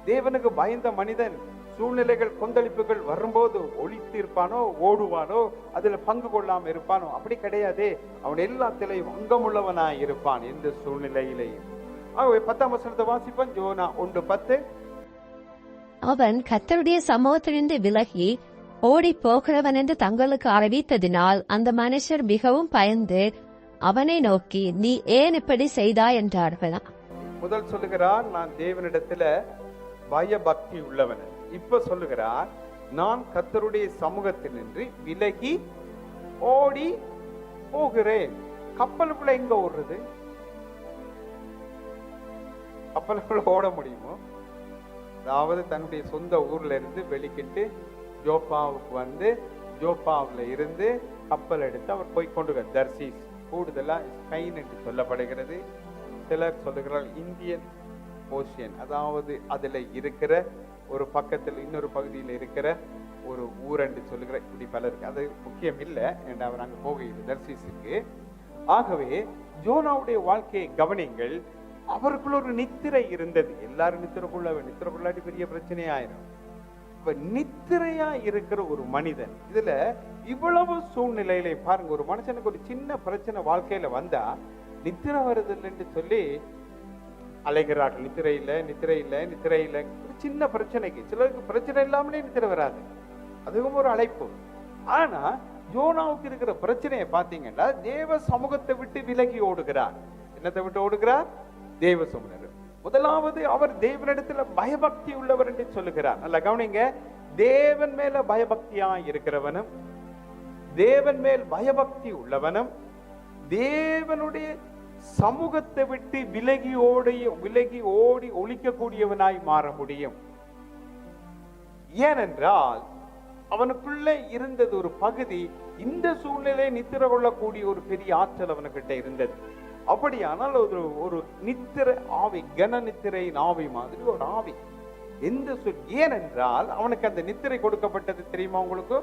தேவனுக்கு பயந்த மனிதன் சூழ்நிலைகள் கொந்தளிப்புகள் வரும்போது ஒளித்து இருப்பானோ, ஓடுவானோ, அதுல பங்கு கொள்ளாம இருப்பானோ? அப்படி கிடையாதே. அவன் எல்லாத்திலையும் அங்கமுள்ளவனாய் இருப்பான், எந்த சூழ்நிலையிலையும். ஆகவே 10ஆம் வசனத்தை வாசிப்போம். யோனா 1:10. அவன் கர்த்தருடைய சமூகத்திலிருந்து விலகி ஓடி போகிறவன் என்று தங்களுக்கு அறிவித்ததினால் அந்த மனுஷர் மிகவும் பயந்து அவனை நோக்கி, நீ ஏன் இப்படி செய்தாய் என்றார்கள். முதல் சொல்லுகிறார், நான் தேவனிடத்துல பயபக்தி உள்ளவன். இப்ப சொல்லுகிறார், நான் கர்த்தருடைய சமூகத்தில் நின்று விலகி ஓடி போகிறேன். கப்பலுக்குள்ள எங்க ஓடுறது? கப்பலுக்குள்ள ஓட முடியுமோ? அதாவது தன்னுடைய சொந்த ஊர்ல இருந்து வெளிக்கிட்டு ஜோப்பாவுக்கு வந்து ஜோப்பாவுல இருந்து கப்பல் எடுத்து அவர் போய்கொண்டு தர்சீஸ், கூடுதலா ஸ்பெயின் என்று சொல்லப்படுகிறது. சிலர் சொல்லுகிறார் இந்தியன் ஓஷியன், அதாவது அதுல இருக்கிற ஒரு பக்கத்தில் இன்னொரு பகுதியில் இருக்கிற ஒரு ஊர் என்று சொல்லுகிற, இப்படி பலருக்கு அது முக்கியம் இல்லை என்று அவர் அங்க போகிறது தர்சீஸுக்கு. ஆகவே ஜோனாவுடைய வாழ்க்கையை கவனிங்கள். அவருக்குள்ள ஒரு நித்திரை இருந்தது. எல்லாரும் நித்திரைக்குள்ளாடி பெரிய பிரச்சனையாயிரும். நித்திரையா இருக்கிற ஒரு மனிதன், இதுல இவ்வளவு சூழ்நிலையில பாருங்க, ஒரு மனுஷனுக்கு ஒரு சின்ன பிரச்சனை வாழ்க்கையில வந்தா நித்திரை வருதில்லை என்று சொல்லி அலைகிறார்கள். நித்திரை இல்லை. ஒரு சின்ன பிரச்சனைக்கு சிலருக்கு பிரச்சனை இல்லாமலே நித்திரை வராது, அதுவும் ஒரு அழைப்பு. ஆனா யோனாவுக்கு இருக்கிற பிரச்சனையை பாத்தீங்கன்னா, தேவ சமூகத்தை விட்டு விலகி ஓடுகிறார். என்னத்தை விட்டு ஓடுகிறார்? தேவ சமூகம். முதலாவது, அவர் தேவனிடத்துல பயபக்தி உள்ளவர் என்று சொல்லுகிறார். நல்ல கவனிங்க, தேவன் மேல பயபக்தியா இருக்கிறவனும், தேவன் மேல் பயபக்தி உள்ளவனும் தேவனுடைய சமூகத்தை விட்டு விலகி ஓடி ஒழிக்கக்கூடியவனாய் மாற முடியும். ஏனென்றால் அவனுக்குள்ள இருந்தது ஒரு பகுதி, இந்த சூழ்நிலை நித்திர கொள்ளக்கூடிய ஒரு பெரிய ஆற்றல் அவனுக்கிட்ட இருந்தது. அப்படியானால் ஒரு நித்திர ஆவி, கன நித்திரையின் ஆவி மாதிரி ஒரு ஆவி. ஏனென்றால் அவனுக்கு அந்த நித்திரை கொடுக்கப்பட்டது தெரியுமா உங்களுக்கு?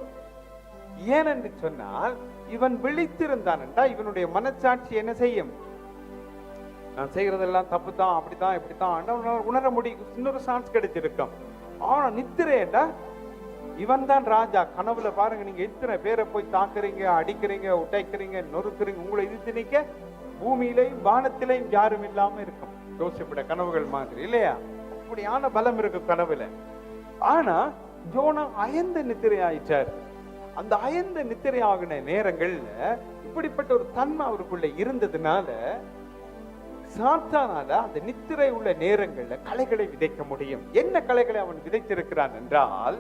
ஏனென்று சொன்னால், இவன் விழித்திருந்தான் என்றால் இவனுடைய மனச்சாட்சி என்ன செய்யும்? நான் செய்யறதெல்லாம் தப்பு தான், அப்படித்தான் இப்படித்தான் உணர முடியும். இன்னொரு சான்ஸ் கிடைச்சிருக்கும். ஆனா நித்திரை என்றா இவன் தான் ராஜா. கனவுல பாருங்க, நீங்க எத்தனை பேரை போய் தாக்குறீங்க, அடிக்கிறீங்க, உடைக்கிறீங்க, நொறுக்குறீங்க. உங்களை இது திணிக்க பூமியிலையும் வானத்திலையும் யாரும் இல்லாம இருக்கும். யோசிப்பிட கனவுகள் மாதிரி இல்லையா? அப்படியான பலம் இருக்கு கனவுல. ஆனா ஜோனா அயர்ந்த நித்திரை ஆயிட்டார். அந்த அயர்ந்த நித்திரை ஆகின நேரங்கள்ல இப்படிப்பட்ட ஒரு தன்மை அவருக்குள்ள இருந்ததுனால சாத்தானால அந்த நித்திரை உள்ள நேரங்கள்ல களைகளை விதைக்க முடியும். என்ன களைகளை அவன் விதைத்திருக்கிறான் என்றால்,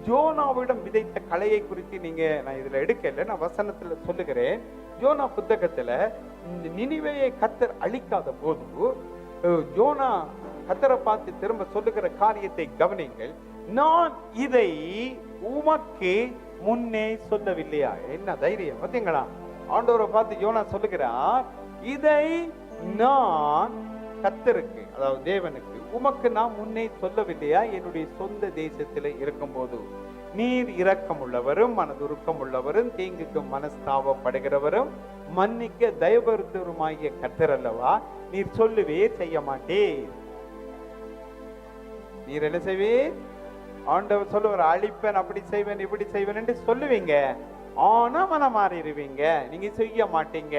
ஜோனாவிடம் விதைத்த கலையை குறித்து நான் இதுல எடுக்கல, நான் வசனத்துல சொல்லுகிறேன். ஜோனா புத்தகத்துல நினிவேயை கர்த்தர் அழிக்காத போது ஜோனா கர்த்தரை பார்த்து திரும்ப சொல்லுகிற காரியத்தை கவனிங்கள். நான் இதை உமக்கு முன்னே சொல்லவில்லையா? என்ன தைரியம் பார்த்தீங்களா? ஆண்டவரை பார்த்து ஜோனா சொல்லுகிறார், இதை நான் கர்த்தருக்கு, அதாவது தேவனுக்கு, உமக்கு நான் முன்னே சொல்லவில்லையா? என்னுடைய சொந்த தேசத்திலே இருக்கும் போது நீர் இரக்கம் உள்ளவரும் மனதுருக்கம் உள்ளவரும் தீங்குக்கு மனஸ்தாபப்படுகிறவரும் மன்னிக்க தயவுறுத்தவருமாகிய கர்த்தர் அல்லவா? நீர் சொல்லுவே செய்ய மாட்டேன். நீர் என்ன செய்வீர்? ஆண்டவர் சொல்லுவார், அழிப்பேன், அப்படி செய்வேன், இப்படி செய்வேன் என்று சொல்லுவீங்க. ஆனா மனம் மாறிடுவீங்க, நீங்க செய்ய மாட்டீங்க.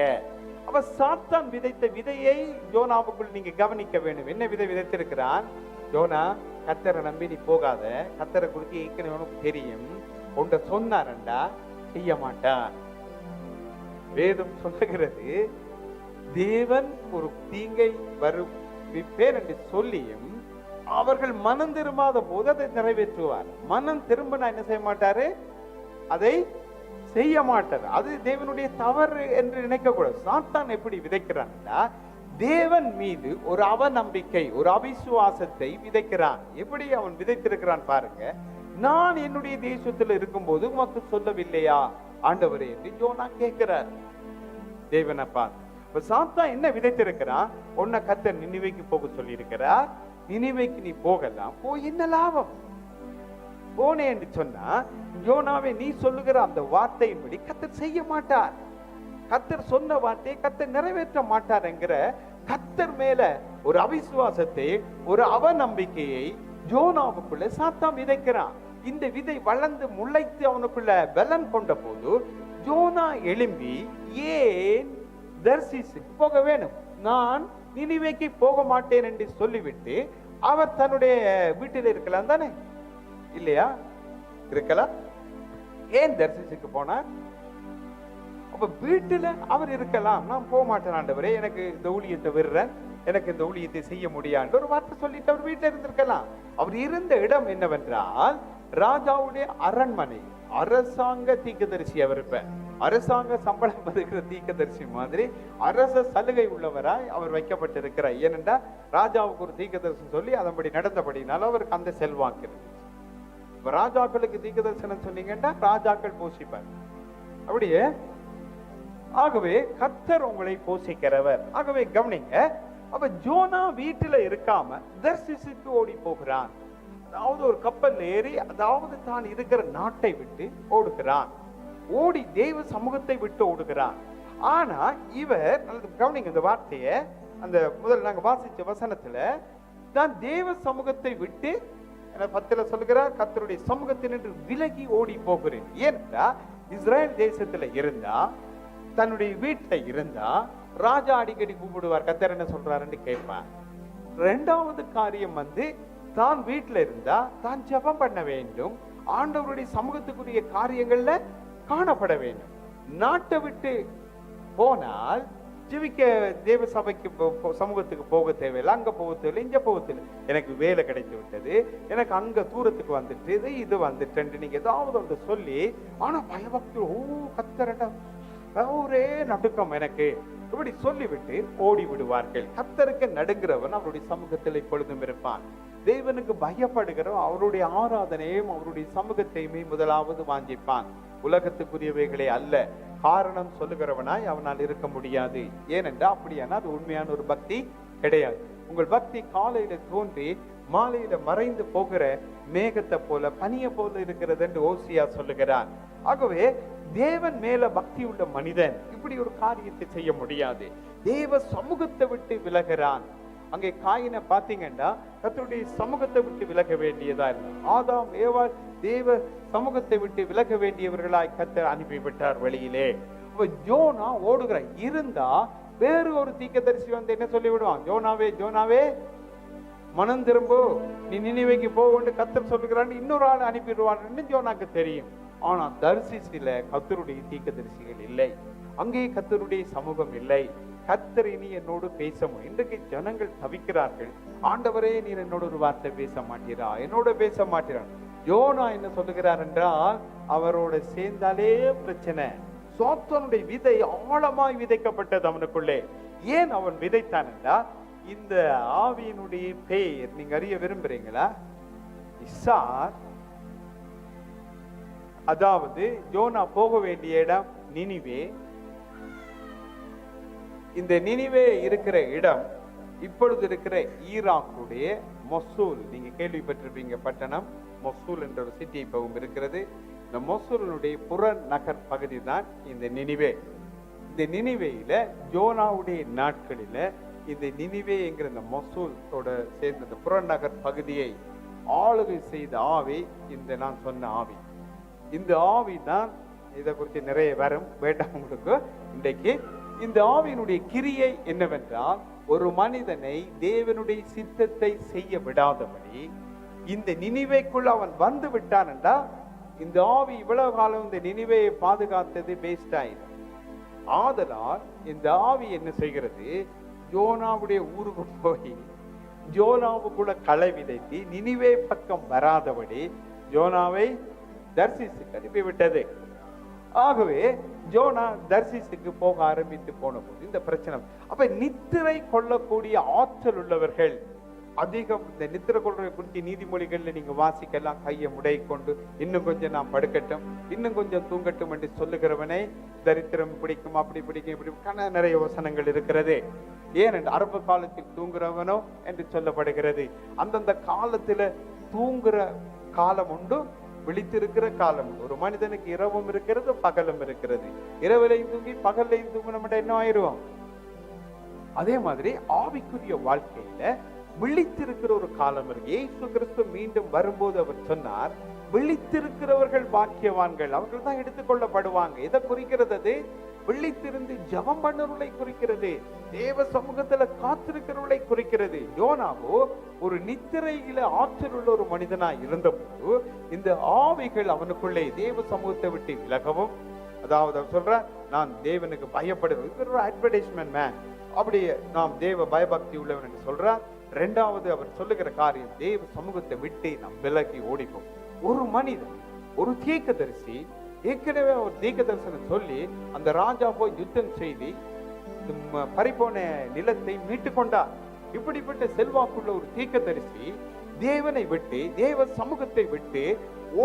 அப்ப சாத்தான் விதைத்த விதையை யோனாவுக்குள் நீங்க கவனிக்க வேண்டும். என்ன விதை விதைத்திருக்கிறான்? யோனா, கர்த்தரை நம்பி நீ போகாத, கர்த்தரை குறித்து ஏற்கனவே உனக்கு தெரியும், உன்ட சொன்னாரண்டா செய்ய மாட்டான். வேதம் சொல்லுகிறது, தேவன் ஒரு தீங்கை வருவிப்பேன் என்று சொல்லியும் அவர்கள் மனம் திரும்பாத போது அதை நிறைவேற்றுவார். மனம் திரும்பினா என்ன செய்ய மாட்டாரு? அதை செய்ய மாட்டார். அது தேவனுடைய தவறு என்று நினைக்க கூடாது. சாத்தான் எப்படி விதைக்கிறான்டா, தேவன் மீது ஒரு அவநம்பிக்கை, ஒரு அவிசுவாசத்தை விதைக்கிறான். எப்படி அவன் விதைத்திருக்கிறான் பாருங்க. நான் என்னுடைய தேசத்தில் இருக்கும் போது உமக்கு சொல்லவில்லையா ஆண்டவரே என்று ஜோனா கேட்கிறார் தேவனை பார்த்து. இப்ப சாத்தான் என்ன விதைத்திருக்கிறான்? உன்னை கர்த்தர் நினிவேக்கு போக சொல்லி இருக்கிறார், நினிவேக்கு நீ போகலாம், போய் என்ன லாபம்? போனே என்று சொன்னா, யோனாவே நீ சொல்லுகிற அந்த வார்த்தையின்படி கர்த்தர் செய்ய மாட்டார், கர்த்தர் சொன்ன வார்த்தையை கர்த்தர் நிறைவேற்ற மாட்டார் என்கிற கர்த்தர் மேல ஒரு அவிசுவாசத்தை, ஒரு அவநம்பிக்கையை யோனாவுக்குள்ள சாத்தான் விதைக்கிறான். இந்த விதை வளர்ந்து முளைத்து அவனுக்குள்ள பலன் கொண்ட போது யோனா எழும்பி, ஏன் தர்சீசுக்கு போக வேணும், நான் நினிவேக்கு போக மாட்டேன் என்று சொல்லிவிட்டு அவர் தன்னுடைய வீட்டில் இருக்கலாம் தானே, இல்லையா? இருக்கலாம். ஏன் தர்சிசுக்கு போனார்? அப்ப வீட்டுல அவர் இருக்கலாம். நான் போக மாட்டேன் ஆண்டவரே, எனக்கு இந்த ஊழியத்தை விடுறேன், எனக்கு இந்த ஊழியத்தை செய்ய முடியாது ஒரு வார்த்தை சொல்லிட்டு அவர் வீட்டில் இருந்திருக்கலாம். அவர் இருந்த இடம் என்னவென்றால் ராஜாவுடைய அரண்மனை. அரசாங்க தீர்க்கதரிசி. அவர் இப்ப அரசாங்க சம்பளம் பெறுகிற தீர்க்கதரிசி மாதிரி அரச சலுகை உள்ளவராய் அவர் வைக்கப்பட்டிருக்கிறார். ஏனென்றால் ராஜாவுக்கு ஒரு தீர்க்கதரிசி சொல்லி அதன்படி நடந்தபடினால அவருக்கு அந்த செல்வாக்கு இருந்துச்சு. இப்ப ராஜாக்களுக்கு தீர்க்கதரிசனம் சொன்னீங்கன்னா ராஜாக்கள் போஷிப்பார். அப்படியே ஆகவே கர்த்தர் உங்களை போஷிக்கிறவர். ஆகவே கவனிங்க, அப்ப ஜோனா வீட்டுல இருக்காம தர்சிசுக்கு ஓடி போகிறான். அதாவது ஒரு கப்பல் ஏறி, அதாவது தான் இருக்கிற நாட்டை விட்டு ஓடுகிறான். ஓடி தேவ சமூகத்தை விட்டு ஓடுகிறான். ஆனா இவர், கவனிங்க இந்த வார்த்தைய, அந்த முதல் நாங்க வாசிச்ச வசனத்துல தான் தேவ சமூகத்தை விட்டு 10 சொல்லுகிறார், கர்த்தருடைய சமூகத்தினின்று விலகி ஓடி போகிறேன். ஏன்னா இஸ்ரேல் தேசத்துல இருந்தா, தன்னுடைய வீட்டுல இருந்தா ராஜா அடிக்கடி கூப்பிடுவார், கர்த்தர் என்ன சொல்றாருன்னு கேட்பார். இரண்டாவது காரியம் தான் வீட்டுல இருந்தா தான் ஜெபம் பண்ண வேண்டும், ஆண்டவருடைய சமூகத்துக்குரிய காரியங்கள்ல காணப்பட வேண்டும். நாட்டை விட்டு போனால் ஜீவிக்க தேவ சபைக்கு சமூகத்துக்கு போக தேவையில்லை, அங்க போக தேவையில்லை, இங்க போக தேவையில்லை, எனக்கு வேலை கிடைத்து விட்டது, எனக்கு அங்க தூரத்துக்கு வந்துட்டு இது வந்துட்டு நீங்க ஏதாவது ஒன்று சொல்லி, ஆனா பயபக்தி கத்தரடா ஒரே நடுக்கம் எனக்கு இப்படி சொல்லிவிட்டு ஓடி விடுவார்கள். கர்த்தருக்கு நடுங்கிறவன் அவருடைய சமூகத்தில் எப்பொழுதும் இருப்பான். தேவனுக்கு பயப்படுகிறவன் அவருடைய ஆராதனையும் அவருடைய சமூகத்தையுமே முதலாவது வாஞ்சிப்பான், உலகத்துக்குரியவைகளே அல்ல. காரணம் சொல்லுகிறவனாய் அவனால் இருக்க முடியாது. ஏனென்றால் அப்படியானா அது உண்மையான ஒரு பக்தி கிடையாது. உங்கள் பக்தி காலையில தோன்றி மாலையில மறைந்து போகிற மேகத்தை போல பனிய போல இருக்கிறது என்று ஓசியா சொல்லுகிறார். ஆகவே தேவன் மேல பக்தி உள்ள மனிதன் இப்படி ஒரு காரியத்தை செய்ய முடியாது. தேவ சமூகத்தை விட்டு விலகிறான். அங்கே காயினை பாத்தீங்கன்னா கர்த்தருடைய சமூகத்தை விட்டு விலக வேண்டியதா இல்லை. ஆதாம் ஏவாள் தேவ சமூகத்தை விட்டு விலக வேண்டியவர்களாய் கர்த்தர் அனுப்பிவிட்டார் வெளியிலே. ஜோனா ஓடுகிற இருந்தா வேறு ஒரு தீர்க்கதரிசி என்ன சொல்லி விடுவான், ஜோனாவே ஜோனாவே மனம் திரும்பு, நீ நினிவேக்கு போன்னு கர்த்தர் சொல்லுகிறான்னு இன்னொரு ஆள் அனுப்பிடுவான்னு ஜோனாக்கு தெரியும். ஆனா தரிசில கர்த்தருடைய தீர்க்கதரிசிகள் இல்லை, அங்கே கர்த்தருடைய சமூகம் இல்லை. கர்த்தர் இனி என்னோடு பேச முடியும். இன்றைக்கு ஜனங்கள் தவிக்கிறார்கள், ஆண்டவரே நீர் என்னோட ஒரு வார்த்தை பேச மாட்டீரா, என்னோட பேச மாட்டீரா. யோனா என்ன சொல்லுகிறார் என்றால் அவரோட சேர்ந்தாலே பிரச்சனை. சோத்தனுடைய விதை ஆழமாய் விதைக்கப்பட்டது அவனுக்குள்ளே. ஏன் அவன் விதைத்தான் என்றால் இந்த ஆவியினுடைய பெயர் நீங்க அறிய விரும்புறீங்களா? இசார். அதாவது யோனா போக வேண்டிய இடம் நினிவே. இந்த நினிவே இருக்கிற இடம் இப்பொழுது இருக்கிற ஈராக்குடைய மொசூல். நீங்க கேள்விப்பட்டிருப்பீங்க பட்டணம் மொசூல் என்ற ஒரு சிட்டி இப்பவும் இருக்கிறது. இந்த மொசூலுடைய புற நகர் பகுதி தான் இந்த நினிவே. இந்த நினிவேயில ஜோனாவுடைய நாட்களில இந்த நினிவே என்கிற இந்த மொசூலோட சேர்ந்த இந்த புறநகர் பகுதியை ஆளுகை செய்த ஆவி இந்த நான் சொன்ன ஆவி. இந்த ஆவி தான், இதை குறித்து நிறைய வரும் வேண்டாம் உங்களுக்கு இன்றைக்கு. இந்த ஆவியினுடைய கிரியை என்னவென்றால் ஒரு மனிதனை தேவனுடைய சித்தத்தை செய்ய விடாதபடி இந்த நினிவேக்குள்ள அவன் வந்து விட்டான் என்றால் இந்த ஆவி இவ்வளவு காலம் இந்த நினிவேயை பாதுகாத்தது வேஸ்ட் ஆயிடும். ஆதலால் இந்த ஆவி என்ன செய்கிறது, ஜோனாவுடைய ஊருக்கு போய் ஜோனாவுக்குள்ள களை விதைத்து நினிவே பக்கம் வராதபடி ஜோனாவை தர்சிசுக்கு அனுப்பிவிட்டது. ஆகவே ஜோனா தர்சிசுக்கு போக ஆரம்பித்து போன போது இந்த பிரச்சனை. அப்ப நித்திரை கொள்ளக்கூடிய ஆற்றல் உள்ளவர்கள் அதிகம். இந்த நித்திரை கொள்றதை குறித்து நீதிமொழிகள்ல நீங்க வாசிக்கலாம். கையை முடை கொண்டு இன்னும் கொஞ்சம் நான் படுக்கட்டும், இன்னும் கொஞ்சம் தூங்கட்டும் என்று சொல்லுகிறவனை தரித்திரம் பிடிக்கும், அப்படி பிடிக்கும், இப்படி நிறைய வசனங்கள் இருக்கிறது. ஏனென்று அரபு காலத்தில் தூங்குறவனோ என்று சொல்லப்படுகிறது. அந்தந்த காலத்துல தூங்குற காலம் உண்டு, விழித்திருக்கிற காலம். ஒரு மனிதனுக்கு இரவும் இருக்கிறது, பகலும் இருக்கிறது. இரவிலையும் தூங்கி பகல்லையும் தூங்கின என்ன ஆயிடுவோம். அதே மாதிரி ஆவிக்குரிய வாழ்க்கையில விழித்திருக்கிற ஒரு காலம் இருக்கு. இயேசு கிறிஸ்து மீண்டும் வரும்போது அவர் சொன்னார், விழித்திருக்கிறவர்கள் பாக்கியவான்கள், அவர்கள் தான் எடுத்துக்கொள்ளப்படுவாங்க. இதை குறிக்கிறது விழித்திருந்து ஜெபம் பண்ணுறவர்களை குறிக்கிறது. தேவ சமூகத்துல காத்திருக்கிறவர்களை குறிக்கிறது. யோனாவோ ஒரு நித்திரையில ஆற்றல் உள்ள ஒரு மனிதனாய் இருந்தபோது இந்த ஆவிகள் அவனுக்குள்ளே தேவ சமூகத்தை விட்டு விலகவும், அதாவது அவர் சொல்ற, நான் தேவனுக்கு பயப்படுவேன், ஒரு அட்வர்டைஸ்மெண்ட் மேன், அப்படி நாம் தேவ பயபக்தி உள்ளவன் என்று சொல்றார். இரண்டாவது அவர் சொல்லுகிற காரியம், தேவ சமூகத்தை விட்டு நாம் விலகி ஓடிப்போம். ஒரு மனிதன், ஒரு தீர்க்கதரிசி, ஏற்கனவே ஒரு தீர்க்க தரிசனம் சொல்லி அந்த ராஜா போய் யுத்தம் செய்து பறிபோன நிலத்தை மீட்டு கொண்டார். இப்படிப்பட்ட செல்வாக்குள்ள ஒரு தீர்க்கதரிசி தேவனை விட்டு, தேவ சமூகத்தை விட்டு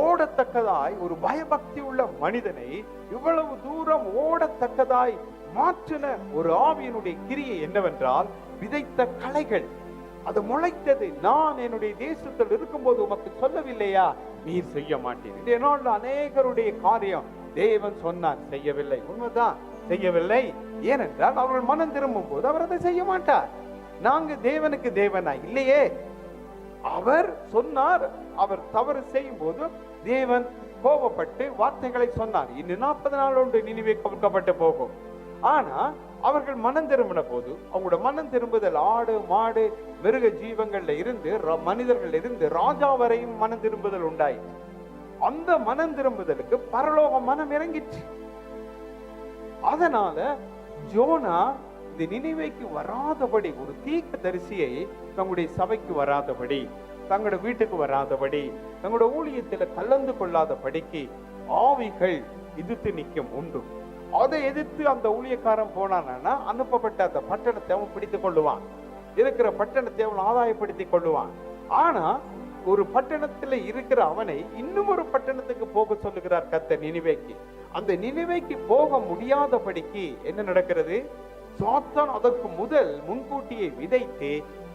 ஓடத்தக்கதாய், ஒரு பயபக்தி உள்ள மனிதனை இவ்வளவு தூரம் ஓடத்தக்கதாய் மாற்றின ஒரு ஆவியினுடைய கிரியை என்னவென்றால், விதைத்த களைகள் அது முளைத்தது. நான் என்னுடைய தேசத்தில் இருக்கும்போது உமக்கு சொல்லவில்லையா, நீர் செய்ய மாட்டீர். இந்த நாள் அநேகருடைய காரியம் தேவன் சொன்னார், செய்யவில்லை. உண்மைதான், செய்யவில்லை. ஏனென்றால் அவர்கள் மனம் திரும்பும் போது அவர் அதை செய்ய மாட்டார். நாங்க தேவனுக்கு தேவனா இல்லையே. அவர் சொன்னார், அவர் தவறு செய்யும் போது தேவன் கோபப்பட்டு வார்த்தைகளை சொன்னார், இன்னும் 40 நாள் ஒன்று நினிவே கவிழ்க்கப்பட்டு போகும். ஆனா அவர்கள் மனம் திரும்பின போது, அவங்களோட மனம் திரும்புதல் ஆடு மாடு மிருக ஜீவங்கள்ல இருந்து, மனிதர்கள் இருந்து ராஜா வரையும் மனம் திரும்புதல் உண்டாயிற்று. அந்த மனம் திரும்புதலுக்கு பரலோக மனம் இறங்கிற்று. அதனால யோனா இந்த நினிவேக்கு வராதபடி, ஒரு தீர்க்க தரிசியை தங்களுடைய சபைக்கு வராதபடி, தங்களோட வீட்டுக்கு வராதபடி, தங்களோட ஊழியத்தில் கலந்து கொள்ளாதபடிக்கு ஆவிகள் எதிர்த்து நிற்கும் உண்டு. அதை எதிர்த்து அந்த ஊழியக்காரன் போனானா அனுப்பப்பட்ட அந்த பட்டணத்தை அவன் பிடித்துக் கொள்ளுவான், இருக்கிற பட்டணத்தை அவன் ஆதாயப்படுத்திக் கொள்ளுவான். ஆனா ஒரு பட்டணத்துல இருக்கிற அவனை இன்னும் ஒரு பட்டணத்துக்கு போக சொல்லுகிறார் கர்த்தர், நினிவேக்கு. அந்த நினிவேக்கு போக முடியாதபடிக்கு என்ன நடக்கிறது? சாத்தான் அதற்கு முதல் முன்கூட்டியே விதைத்து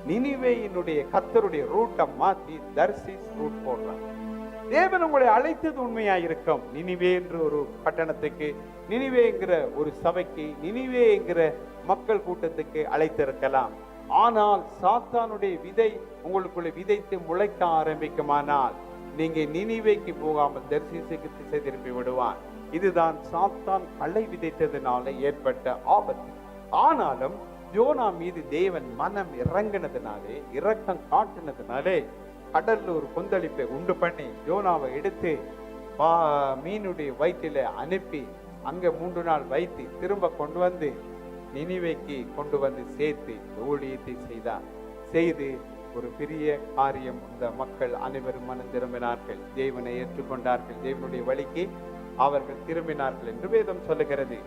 நினிவேயினுடைய கர்த்தருடைய ரூட்டை மாத்தி தர்சிஸ் ரூட் போடுறான். தேவன் உங்களை அழைத்தது உண்மையாயிருக்கும். நினிவே என்ற ஒரு பட்டணத்துக்கு, நினிவேங்கிற ஒரு சபைக்கு, நினிவேங்கிற மக்கள் கூட்டத்துக்கு அழைத்திருக்கலாம். ஆனால் சாத்தானுடைய விதை உங்களுக்குள்ள விதைத்து முளைக்க ஆரம்பிக்குமானால் நீங்க நினிவேக்கு போகாமல் தர்சிசுக்கு திசை திருப்பி விடுவான். இதுதான் சாத்தான் களை விதைத்ததுனால ஏற்பட்ட ஆபத்து. ஆனாலும் யோனா மீது தேவன் மனம் இறங்கினதுனாலே, இரக்கம் காட்டினதுனாலே கடல்ல ஒரு கொந்தளிப்பை உண்டு பண்ணி யோனாவை எடுத்து மீனுடைய வயிற்றில அனுப்பி அங்க 3 நாள் வைத்து திரும்ப கொண்டு வந்து நினிவேக்கு கொண்டு வந்து சேர்த்து ஊழியத்தை செய்தார். செய்து ஒரு பெரிய காரியம், இந்த மக்கள் அனைவரும் மனம் திரும்பினார்கள், தேவனை ஏற்றுக்கொண்டார்கள், தேவனுடைய வழிக்கு அவர்கள் திரும்பினார்கள் என்று வேதம் சொல்லுகிறது.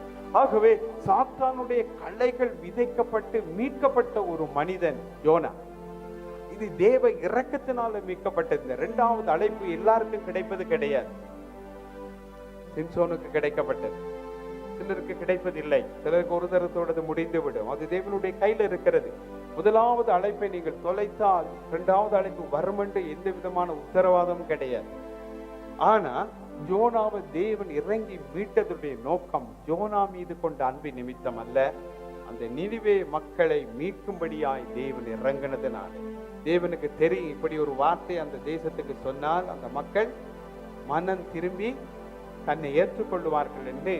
ஆகவே சாத்தானுடைய களைகள் விதைக்கப்பட்டு மீட்கப்பட்ட ஒரு மனிதன் யோனா. இது தேவ இரக்கத்தினால மீட்கப்பட்டது. இந்த 2வது அழைப்பு எல்லாருக்கும் கிடைப்பது கிடையாது. சிம்சோனுக்கு கிடைக்கப்பட்டது, சிலருக்கு கிடைப்பதில்லை, சிலருக்கு ஒரு தரத்தோடு முடிந்துவிடும். அது தேவனுடைய கையில் இருக்கிறது. 1வது அழைப்பை நீங்கள் தொலைத்தால் 2வது அழைப்பு வரும் என்று எந்த விதமான உத்தரவாதமும் கிடையாது. ஆனா யோனாவை தேவன் இறங்கி மீட்டதுடைய நோக்கம் யோனா மீது கொண்ட அன்பு நிமித்தம் அல்ல, அந்த நினிவே மக்களை மீட்கும்படியாய் தேவன் இறங்கினதுனால. தேவனுக்கு தெரியும், இப்படி ஒரு வார்த்தை அந்த தேசத்துக்கு சொன்னால் அந்த மக்கள் மனம் திரும்பி தன்னை ஏற்றுக்கொள்வார்கள் என்று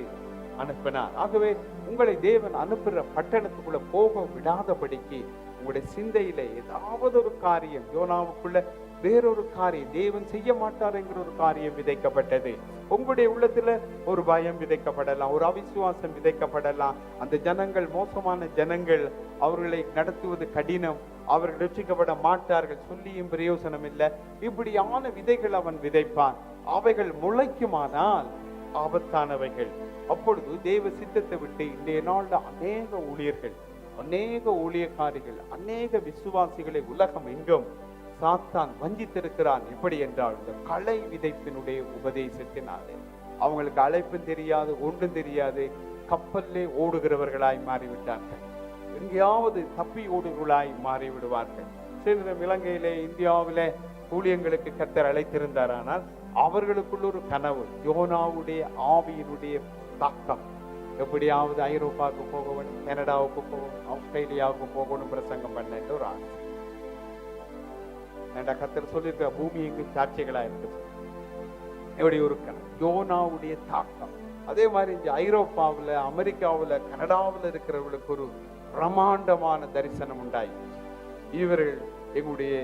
அனுப்பினார். ஆகவே உங்களை தேவன் அனுப்புற பட்டணத்துக்குள்ள போக விடாதபடிக்கு உங்களுடைய சிந்தையில ஏதாவது ஒரு காரியம், யோனாவுக்குள்ள வேறொரு காரியம், தேவன் செய்ய மாட்டார் என்கிற ஒரு காரியம் விதைக்கப்பட்டது. உங்களுடைய உள்ளத்துல ஒரு பயம் விதைக்கப்படலாம், ஒரு அவிசுவாசம் விதைக்கப்படலாம். அந்த ஜனங்கள் மோசமான ஜனங்கள், அவர்களை நடத்துவது கடினம், அவர்கள் ரட்சிக்கப்பட மாட்டார்கள், சொல்லியும் பிரயோசனம் இல்லை, இப்படியான விதைகள் அவன் விதைப்பான். அவைகள் முளைக்குமானால் ஆபத்தானவைகள். அப்பொழுது தேவ சித்தத்தை விட்டு இன்றைய நாள்ல அநேக ஊழியர்கள், அநேக ஊழியக்காரிகள், அநேக விசுவாசிகளை உலகம் எங்கும் சாத்தான் வஞ்சித்திருக்கிறான். எப்படி என்றால் இந்த களை விதைப்பினுடைய உபதேசத்தினாலே அவங்களுக்கு அழைப்பும் தெரியாது, ஒன்றும் தெரியாது, கப்பல்லே ஓடுகிறவர்களாய் மாறிவிட்டார்கள், எங்கேயாவது தப்பி ஓடுகளாய் மாறிவிடுவார்கள். சில இலங்கையிலே இந்தியாவிலே ஊழியங்களுக்கு கர்த்தர் அழைத்திருந்தார். ஆனால் அவர்களுக்குள்ள ஒரு கனவு, யோனாவுடைய ஆவியினுடைய தாக்கம், எப்படியாவது ஐரோப்பாவுக்கு போகணும், கனடாவுக்கு போகணும், ஆஸ்திரேலியாவுக்கு போகணும், பிரசங்கம் பண்ண ஒரு ஆசை. கர்த்தர் சொல்லியிருக்க பூமி எங்கும் சாட்சிகளா இருக்குது. எப்படி ஒரு கனவு, யோனாவுடைய தாக்கம் அதே மாதிரி இந்த ஐரோப்பாவில், அமெரிக்காவில், கனடாவில் இருக்கிறவர்களுக்கு ஒரு பிரமாண்டமான தரிசனம் உண்டாயிடுச்சு. இவர்கள் எங்களுடைய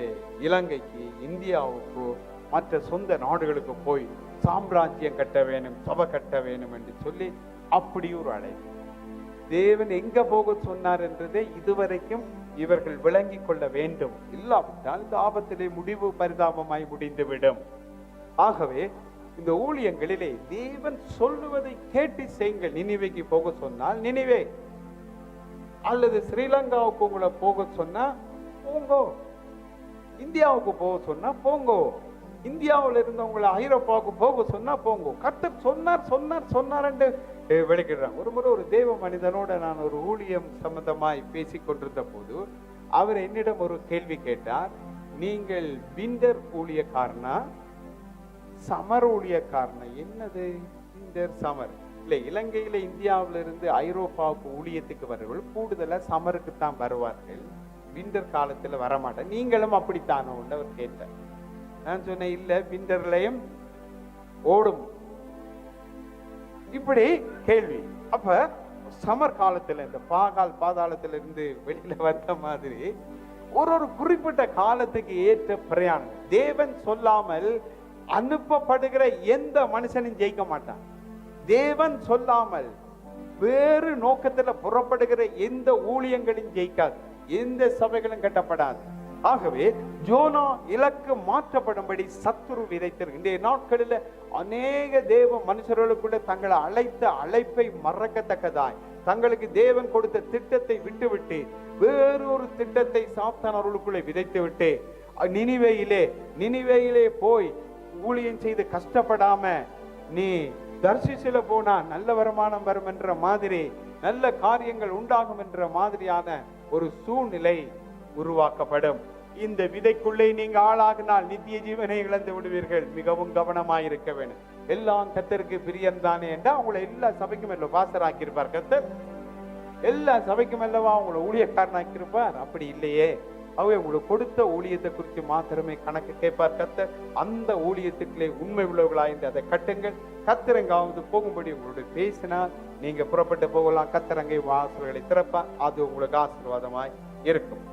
இலங்கைக்கு, இந்தியாவுக்கு, மற்ற சொந்த நாடுகளுக்கு போய் சாம்ராஜ்யம் கட்ட வேணும், சபை கட்ட வேணும் என்று சொல்லி அப்படி ஒரு அழைப்பு. தேவன் எங்க போக சொன்னார் என்றதை இதுவரைக்கும் இவர்கள் விளங்கி கொள்ள வேண்டும். இல்லாவிட்டால் இந்த ஆபத்திலே முடிவு பரிதாபமாய் முடிந்துவிடும். ஆகவே இந்த ஊழியங்களிலே தேவன் சொல்லுவதை கேட்டு செய்யுங்கள். நினிவேக்கு போக சொன்னால் நினிவே, அல்லது ஸ்ரீலங்காவுக்கு உங்களை போக சொன்னா போங்கோ, இந்தியாவுக்கு போக சொன்னா போங்கோ, இந்தியாவில் இருந்தவங்களை ஐரோப்பாவுக்கு போக சொன்னா போங்கோ. கர்த்தர் சொன்னார் சொன்னார் சொன்னார் என்று விளக்கிடுறாங்க. ஒரு முறை ஒரு தேவ மனிதனோட நான் ஒரு ஊழியம் சம்பந்தமாய் பேசிக் கொண்டிருந்த போது அவர் என்னிடம் ஒரு கேள்வி கேட்டார். நீங்கள் விண்டர் ஊழியக்காரனா, சமர் ஊழியக்காரனா? என்னது விண்டர் சமர்? இல்ல, இலங்கையில இந்தியாவில இருந்து ஐரோப்பாவுக்கு ஊழியத்துக்கு வருவர்கள் கூடுதலா சமருக்கு தான் வருவார்கள், விண்டர் காலத்துல வரமாட்டேன். நீங்களும் அப்படித்தானோ அவர் கேட்டார். நான் சொன்னேன், இல்ல, விண்டர்லயும் ஓடும். இப்படி கேள்வி. அப்ப சமர் காலத்துல இந்த பாதாளத்துல இருந்து வெளியில வந்த மாதிரி ஒரு குறிப்பிட்ட காலத்துக்கு ஏற்ற பிரயாணம். தேவன் சொல்லாமல் அனுப்பப்படுகிற எந்த மனுஷனும் ஜெயிக்க மாட்டான். தேவன் சொல்லாமல் வேறு நோக்கத்துல புறப்படுகிற எந்த ஊழியங்களும் ஜெயிக்காது, எந்த சபைகளும் கட்டப்படாது. ஆகவே ஜோனா இலக்கு மாற்றப்படும்படி சத்துரு விதைத்திரு. இன்றைய நாட்களில் அநேக தேவ மனுஷர்களுக்குள்ள தங்களை அழைத்த அழைப்பை மறக்கத்தக்கதாய் தங்களுக்கு தேவன் கொடுத்த திட்டத்தை விட்டுவிட்டு வேறொரு திட்டத்தை சாத்தான் அவர்களுக்குள்ளே விதைத்து விட்டு நினிவேயிலே போய் ஊழியம் செய்து கஷ்டப்படாம நீ தர்சிசில போனா நல்ல வருமானம் வரும் என்ற மாதிரி, நல்ல காரியங்கள் உண்டாகும் என்ற மாதிரியான ஒரு சூழ்நிலை உருவாக்கப்படும். இந்த விதைக்குள்ளே நீங்க ஆளாகினால் நித்திய ஜீவனை இழந்து விடுவீர்கள். மிகவும் கவனமாயிருக்க வேண்டும். எல்லாம் கர்த்தருக்கு பிரியம் தானே என்றா உங்களை எல்லா சபைக்கும் அல்ல பாஸ்டராக்கி இருப்பார் கர்த்தர், எல்லா சபைக்கும் அல்லவா உங்களை ஊழியக்காரனாக்கி இருப்பார்? அப்படி இல்லையே. அவை உங்களுக்கு கொடுத்த ஊழியத்தை குறித்து மாத்திரமே கணக்கு கேட்பார் கர்த்தர். அந்த ஊழியத்துக்குள்ளே உண்மை உள்ளவர்களாய்ந்து அதை கட்டுங்கள். கர்த்தர் எங்காவது போகும்படி உங்களுடைய பேசினால் நீங்க புறப்பட்டு போகலாம். கர்த்தர் அங்கே வாசல்களை திறப்பார். அது உங்களுக்கு ஆசீர்வாதமாய் இருக்கும்.